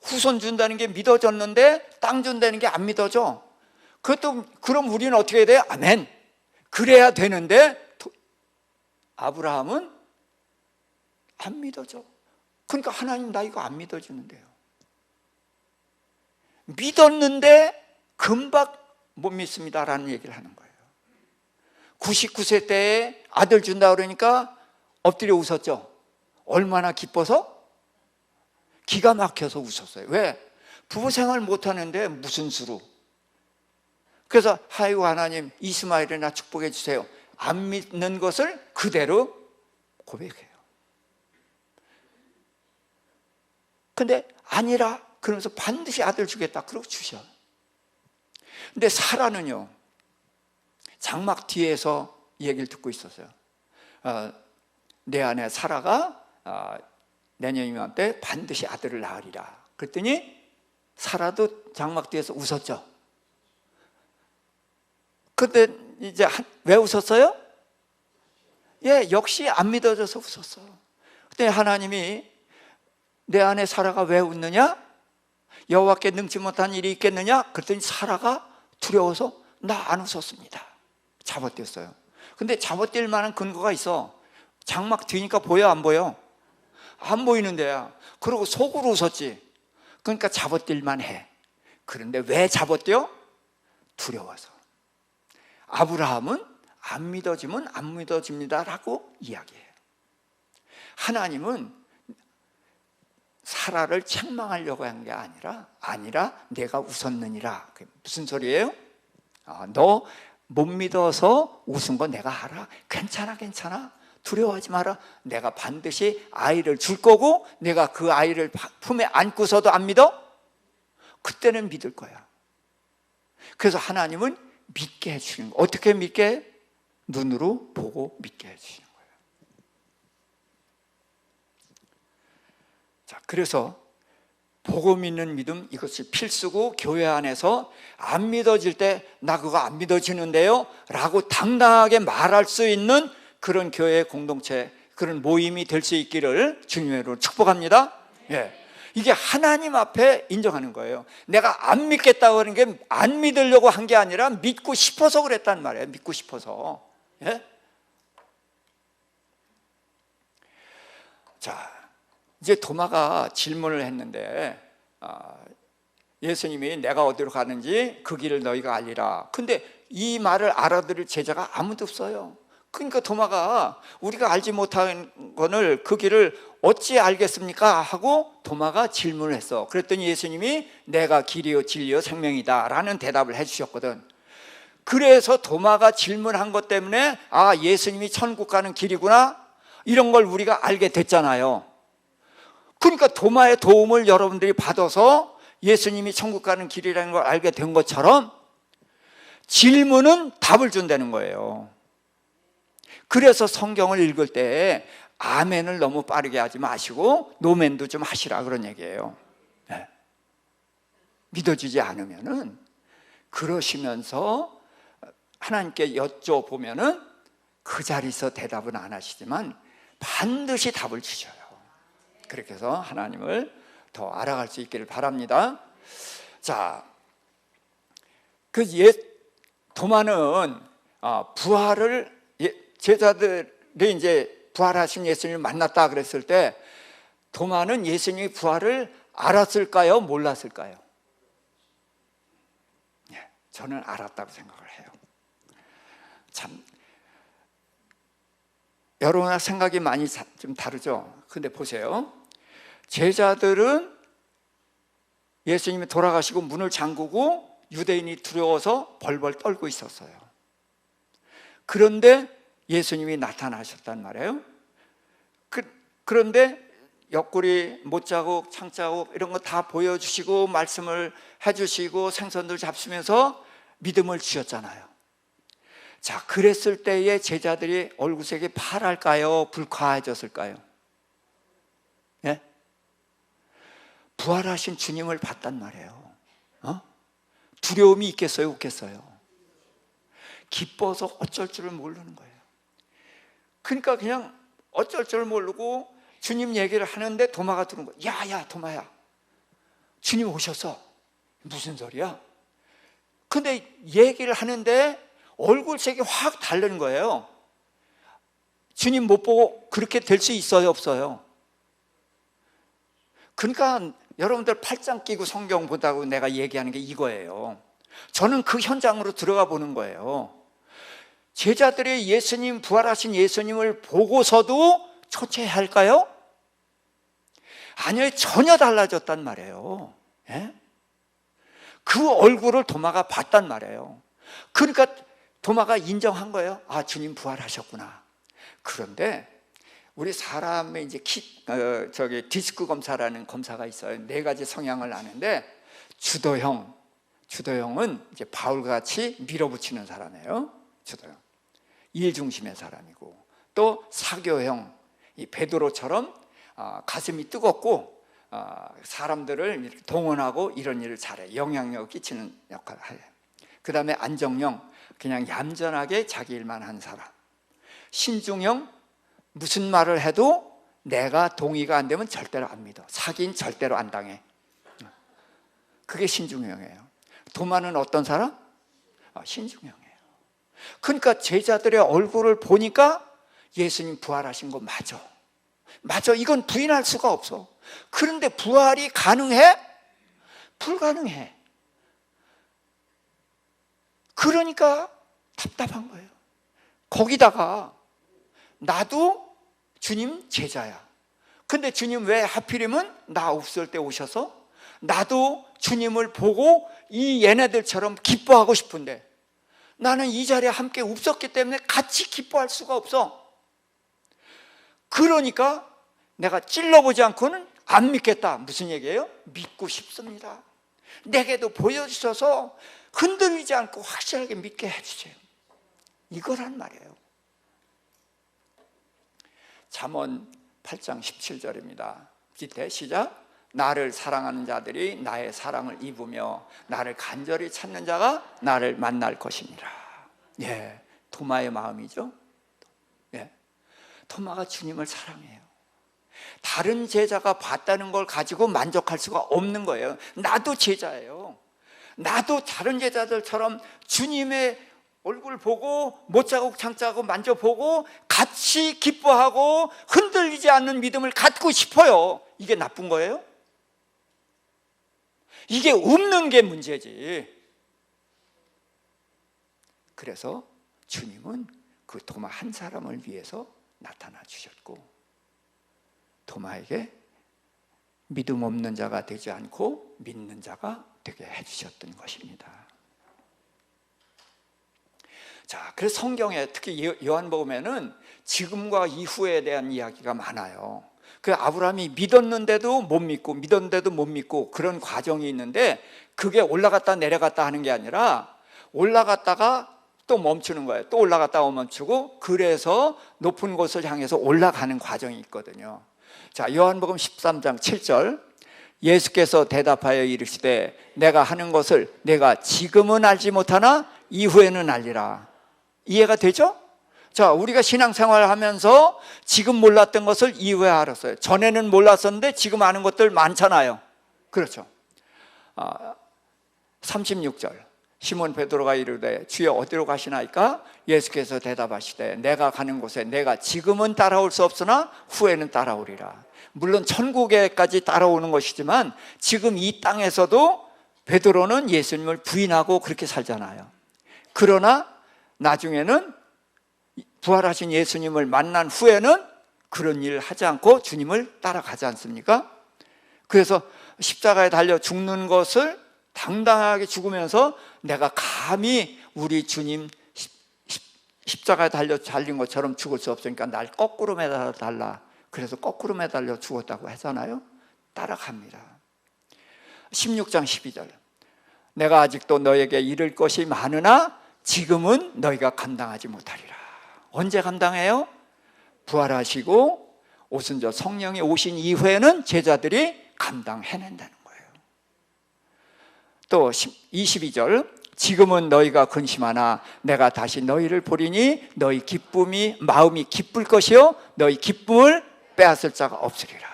후손 준다는 게 믿어졌는데 땅 준다는 게 안 믿어져. 그럼 우리는 어떻게 해야 돼요? 아멘. 그래야 되는데 아브라함은 안 믿어져. 그러니까 하나님 나 이거 안 믿어주는데요. 믿었는데 금방 못 믿습니다라는 얘기를 하는 거예요. 99세 때에 아들 준다 그러니까 엎드려 웃었죠. 얼마나 기뻐서? 기가 막혀서 웃었어요. 왜? 부부 생활 못하는데 무슨 수로? 그래서 아이고 하나님 이스마엘이나 축복해 주세요. 안 믿는 것을 그대로 고백해요. 근데 아니라 그러면서 반드시 아들 주겠다 그러고 주셔. 근데 사라는요 장막 뒤에서 얘기를 듣고 있었어요. 내 아내 사라가 내년 이맘때 반드시 아들을 낳으리라. 그랬더니 사라도 장막 뒤에서 웃었죠. 근데 이제 왜 웃었어요? 예, 역시 안 믿어져서 웃었어. 그때 하나님이 내 아내 사라가 왜 웃느냐? 여호와께 능치 못한 일이 있겠느냐? 그랬더니 사라가 두려워서 나 안 웃었습니다. 잡아떼었어요. 근데 잡아뗄 만한 근거가 있어. 장막 뒤니까 보여 안 보여? 안 보이는 데야. 그러고 속으로 웃었지. 그러니까 잡아뗄만 해. 그런데 왜 잡아떼어? 두려워서. 아브라함은 안 믿어지면 안 믿어집니다라고 이야기해요. 하나님은 사라를 책망하려고 한 게 아니라 내가 웃었느니라. 무슨 소리예요? 너 못 믿어서 웃은 거 내가 알아. 괜찮아. 두려워하지 마라. 내가 반드시 아이를 줄 거고 내가 그 아이를 품에 안고서도 안 믿어? 그때는 믿을 거야. 그래서 하나님은 믿게 해주시는 거예요. 어떻게 믿게 해? 눈으로 보고 믿게 해주시는 거예요. 자, 그래서 보고 믿는 믿음, 이것이 필수고, 교회 안에서 안 믿어질 때 나 그거 안 믿어지는데요 라고 당당하게 말할 수 있는 그런 교회 공동체, 그런 모임이 될 수 있기를 주님의 이름으로 축복합니다. 예. 이게 하나님 앞에 인정하는 거예요. 내가 안 믿겠다고 하는 게 안 믿으려고 한 게 아니라 믿고 싶어서 그랬단 말이에요. 믿고 싶어서. 예? 자, 이제 도마가 질문을 했는데 예수님이 내가 어디로 가는지 그 길을 너희가 알리라. 근데 이 말을 알아들을 제자가 아무도 없어요. 그러니까 도마가 우리가 알지 못한 것을 그 길을 어찌 알겠습니까? 하고 도마가 질문을 했어. 그랬더니 예수님이 내가 길이요 진리요 생명이다 라는 대답을 해주셨거든. 그래서 도마가 질문한 것 때문에 예수님이 천국 가는 길이구나 이런 걸 우리가 알게 됐잖아요. 그러니까 도마의 도움을 여러분들이 받아서 예수님이 천국 가는 길이라는 걸 알게 된 것처럼 질문은 답을 준다는 거예요. 그래서 성경을 읽을 때 아멘을 너무 빠르게 하지 마시고 노멘도 좀 하시라 그런 얘기예요. 네. 믿어지지 않으면은 그러시면서 하나님께 여쭤보면은 그 자리에서 대답은 안 하시지만 반드시 답을 주셔요. 그렇게 해서 하나님을 더 알아갈 수 있기를 바랍니다. 자, 도마는 부활을 제자들이 이제 부활하신 예수님을 만났다 그랬을 때 도마는 예수님의 부활을 알았을까요? 몰랐을까요? 저는 알았다고 생각을 해요. 참 여러분과 생각이 많이 좀 다르죠. 근데 보세요. 제자들은 예수님이 돌아가시고 문을 잠그고 유대인이 두려워서 벌벌 떨고 있었어요. 그런데 예수님이 나타나셨단 말이에요. 그런데 옆구리, 못자국, 창자국 이런 거 다 보여주시고 말씀을 해주시고 생선들 잡수면서 믿음을 주셨잖아요. 자, 그랬을 때의 제자들이 얼굴색이 파랄까요? 불쾌해졌을까요? 예? 부활하신 주님을 봤단 말이에요. 두려움이 있겠어요? 없겠어요? 기뻐서 어쩔 줄을 모르는 거예요. 그러니까 그냥 어쩔 줄 모르고 주님 얘기를 하는데 도마가 들은 거예요. 야 도마야, 주님 오셨어. 무슨 소리야? 근데 얘기를 하는데 얼굴색이 확 다른 거예요. 주님 못 보고 그렇게 될 수 있어요? 없어요? 그러니까 여러분들 팔짱 끼고 성경 보다고 내가 얘기하는 게 이거예요. 저는 그 현장으로 들어가 보는 거예요. 제자들이 예수님, 부활하신 예수님을 보고서도 초췌할까요? 아니요, 전혀 달라졌단 말이에요. 예? 그 얼굴을 도마가 봤단 말이에요. 그러니까 도마가 인정한 거예요. 주님 부활하셨구나. 그런데 우리 사람의 이제 디스크 검사라는 검사가 있어요. 4가지 성향을 아는데 주도형은 이제 바울같이 밀어붙이는 사람이에요. 주도형. 일 중심의 사람이고, 또 사교형, 이 베드로처럼 가슴이 뜨겁고 사람들을 이렇게 동원하고 이런 일을 잘해. 영향력을 끼치는 역할을 해요. 그 다음에 안정형, 그냥 얌전하게 자기 일만 하는 사람. 신중형, 무슨 말을 해도 내가 동의가 안 되면 절대로 안 믿어. 사기는 절대로 안 당해. 그게 신중형이에요. 도마는 어떤 사람? 신중형이에요. 그러니까 제자들의 얼굴을 보니까 예수님 부활하신 거 맞아. 맞아. 이건 부인할 수가 없어. 그런데 부활이 가능해? 불가능해. 그러니까 답답한 거예요. 거기다가 나도 주님 제자야. 근데 주님 왜 하필이면 나 없을 때 오셔서 나도 주님을 보고 이 얘네들처럼 기뻐하고 싶은데 나는 이 자리에 함께 없었기 때문에 같이 기뻐할 수가 없어. 그러니까 내가 찔러보지 않고는 안 믿겠다. 무슨 얘기예요? 믿고 싶습니다. 내게도 보여주셔서 흔들리지 않고 확실하게 믿게 해주세요. 이거란 말이에요. 잠언 8장 17절입니다. 기태 시작. 나를 사랑하는 자들이 나의 사랑을 입으며 나를 간절히 찾는 자가 나를 만날 것이니라. 예, 도마의 마음이죠. 예, 도마가 주님을 사랑해요. 다른 제자가 봤다는 걸 가지고 만족할 수가 없는 거예요. 나도 제자예요. 나도 다른 제자들처럼 주님의 얼굴 보고 못자국 장자국 만져보고 같이 기뻐하고 흔들리지 않는 믿음을 갖고 싶어요. 이게 나쁜 거예요? 이게 없는 게 문제지. 그래서 주님은 그 도마 한 사람을 위해서 나타나 주셨고 도마에게 믿음 없는 자가 되지 않고 믿는 자가 되게 해주셨던 것입니다. 자, 그래서 성경에 특히 요한복음에는 지금과 이후에 대한 이야기가 많아요. 그 아브라함이 믿었는데도 못 믿고 믿었는데도 못 믿고 그런 과정이 있는데 그게 올라갔다 내려갔다 하는 게 아니라 올라갔다가 또 멈추는 거예요. 또 올라갔다가 멈추고 그래서 높은 곳을 향해서 올라가는 과정이 있거든요. 자, 요한복음 13장 7절 예수께서 대답하여 이르시되 내가 하는 것을 내가 지금은 알지 못하나 이후에는 알리라. 이해가 되죠? 자, 우리가 신앙생활을 하면서 지금 몰랐던 것을 이후에 알았어요. 전에는 몰랐었는데 지금 아는 것들 많잖아요. 그렇죠. 36절 시몬 베드로가 이르되 주여 어디로 가시나이까? 예수께서 대답하시되 내가 가는 곳에 내가 지금은 따라올 수 없으나 후에는 따라오리라. 물론 천국에까지 따라오는 것이지만 지금 이 땅에서도 베드로는 예수님을 부인하고 그렇게 살잖아요. 그러나 나중에는 부활하신 예수님을 만난 후에는 그런 일을 하지 않고 주님을 따라가지 않습니까? 그래서 십자가에 달려 죽는 것을 당당하게 죽으면서 내가 감히 우리 주님 십자가에 달린 것처럼 죽을 수 없으니까 날 거꾸로 매달라. 그래서 거꾸로 매달려 죽었다고 하잖아요. 따라갑니다. 16장 12절 내가 아직도 너에게 이를 것이 많으나 지금은 너희가 감당하지 못하리라. 언제 감당해요? 부활하시고 오순절 성령이 오신 이후에는 제자들이 감당해낸다는 거예요. 또 22절 지금은 너희가 근심하나 내가 다시 너희를 보리니 너희 기쁨이 마음이 기쁠 것이요 너희 기쁨을 빼앗을 자가 없으리라.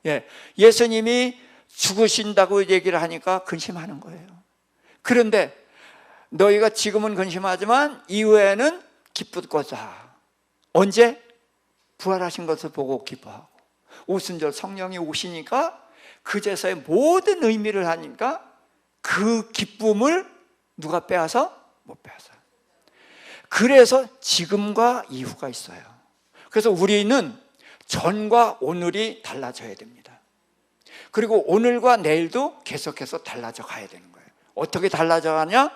예, 예수님이 죽으신다고 얘기를 하니까 근심하는 거예요. 그런데 너희가 지금은 근심하지만 이후에는 기쁠 거다. 언제? 부활하신 것을 보고 기뻐하고 오순절 성령이 오시니까 그제서의 모든 의미를 하니까 그 기쁨을 누가 빼앗아? 못 빼앗아. 그래서 지금과 이후가 있어요. 그래서 우리는 전과 오늘이 달라져야 됩니다. 그리고 오늘과 내일도 계속해서 달라져 가야 되는 거예요. 어떻게 달라져 가냐?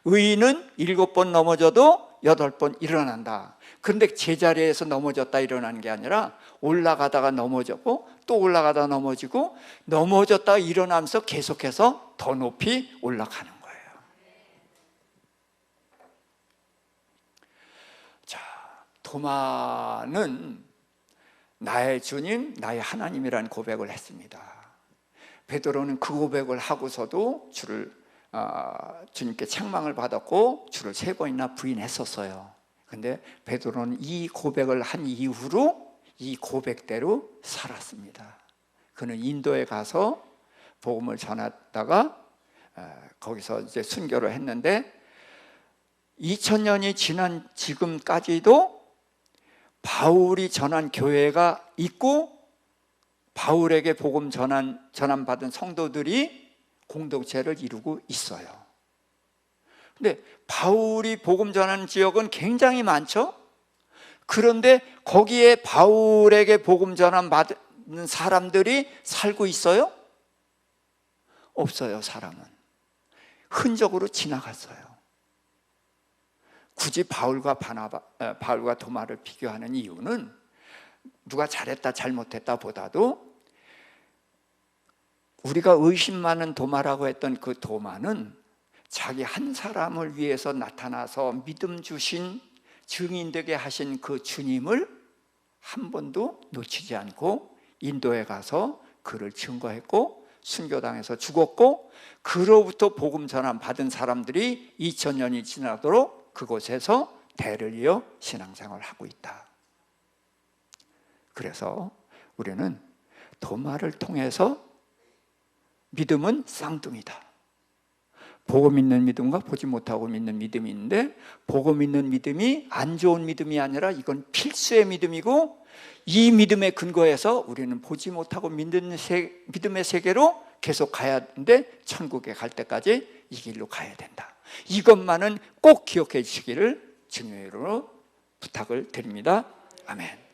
의인은 7번 넘어져도 8번 일어난다. 그런데 제자리에서 넘어졌다 일어나는 게 아니라 올라가다가 넘어졌고 또 올라가다가 넘어지고 넘어졌다가 일어나면서 계속해서 더 높이 올라가는 거예요. 자, 도마는 나의 주님, 나의 하나님이라는 고백을 했습니다. 베드로는 그 고백을 하고서도 주님께 책망을 받았고 주를 3번이나 부인했었어요. 근데 베드로는 이 고백을 한 이후로 이 고백대로 살았습니다. 그는 인도에 가서 복음을 전하다가 거기서 이제 순교를 했는데 2000년이 지난 지금까지도 바울이 전한 교회가 있고 바울에게 복음 전함받은 성도들이 공동체를 이루고 있어요. 근데 바울이 복음 전하는 지역은 굉장히 많죠. 그런데 거기에 바울에게 복음 전함받은 사람들이 살고 있어요? 없어요. 사람은 흔적으로 지나갔어요. 굳이 바울과 도마를 비교하는 이유는 누가 잘했다 잘못했다 보다도 우리가 의심 많은 도마라고 했던 그 도마는 자기 한 사람을 위해서 나타나서 믿음 주신 증인되게 하신 그 주님을 한 번도 놓치지 않고 인도에 가서 그를 증거했고 순교당해서 죽었고 그로부터 복음 전함 받은 사람들이 2000년이 지나도록 그곳에서 대를 이어 신앙생활을 하고 있다. 그래서 우리는 도마를 통해서 믿음은 쌍둥이다. 보고 믿는 믿음과 보지 못하고 믿는 믿음이 있는데 보고 믿는 믿음이 안 좋은 믿음이 아니라 이건 필수의 믿음이고 이 믿음의 근거에서 우리는 보지 못하고 믿는 믿음의 세계로 계속 가야 하는데 천국에 갈 때까지 이 길로 가야 된다. 이것만은 꼭 기억해 주시기를 주님의 이름으로 부탁을 드립니다. 아멘.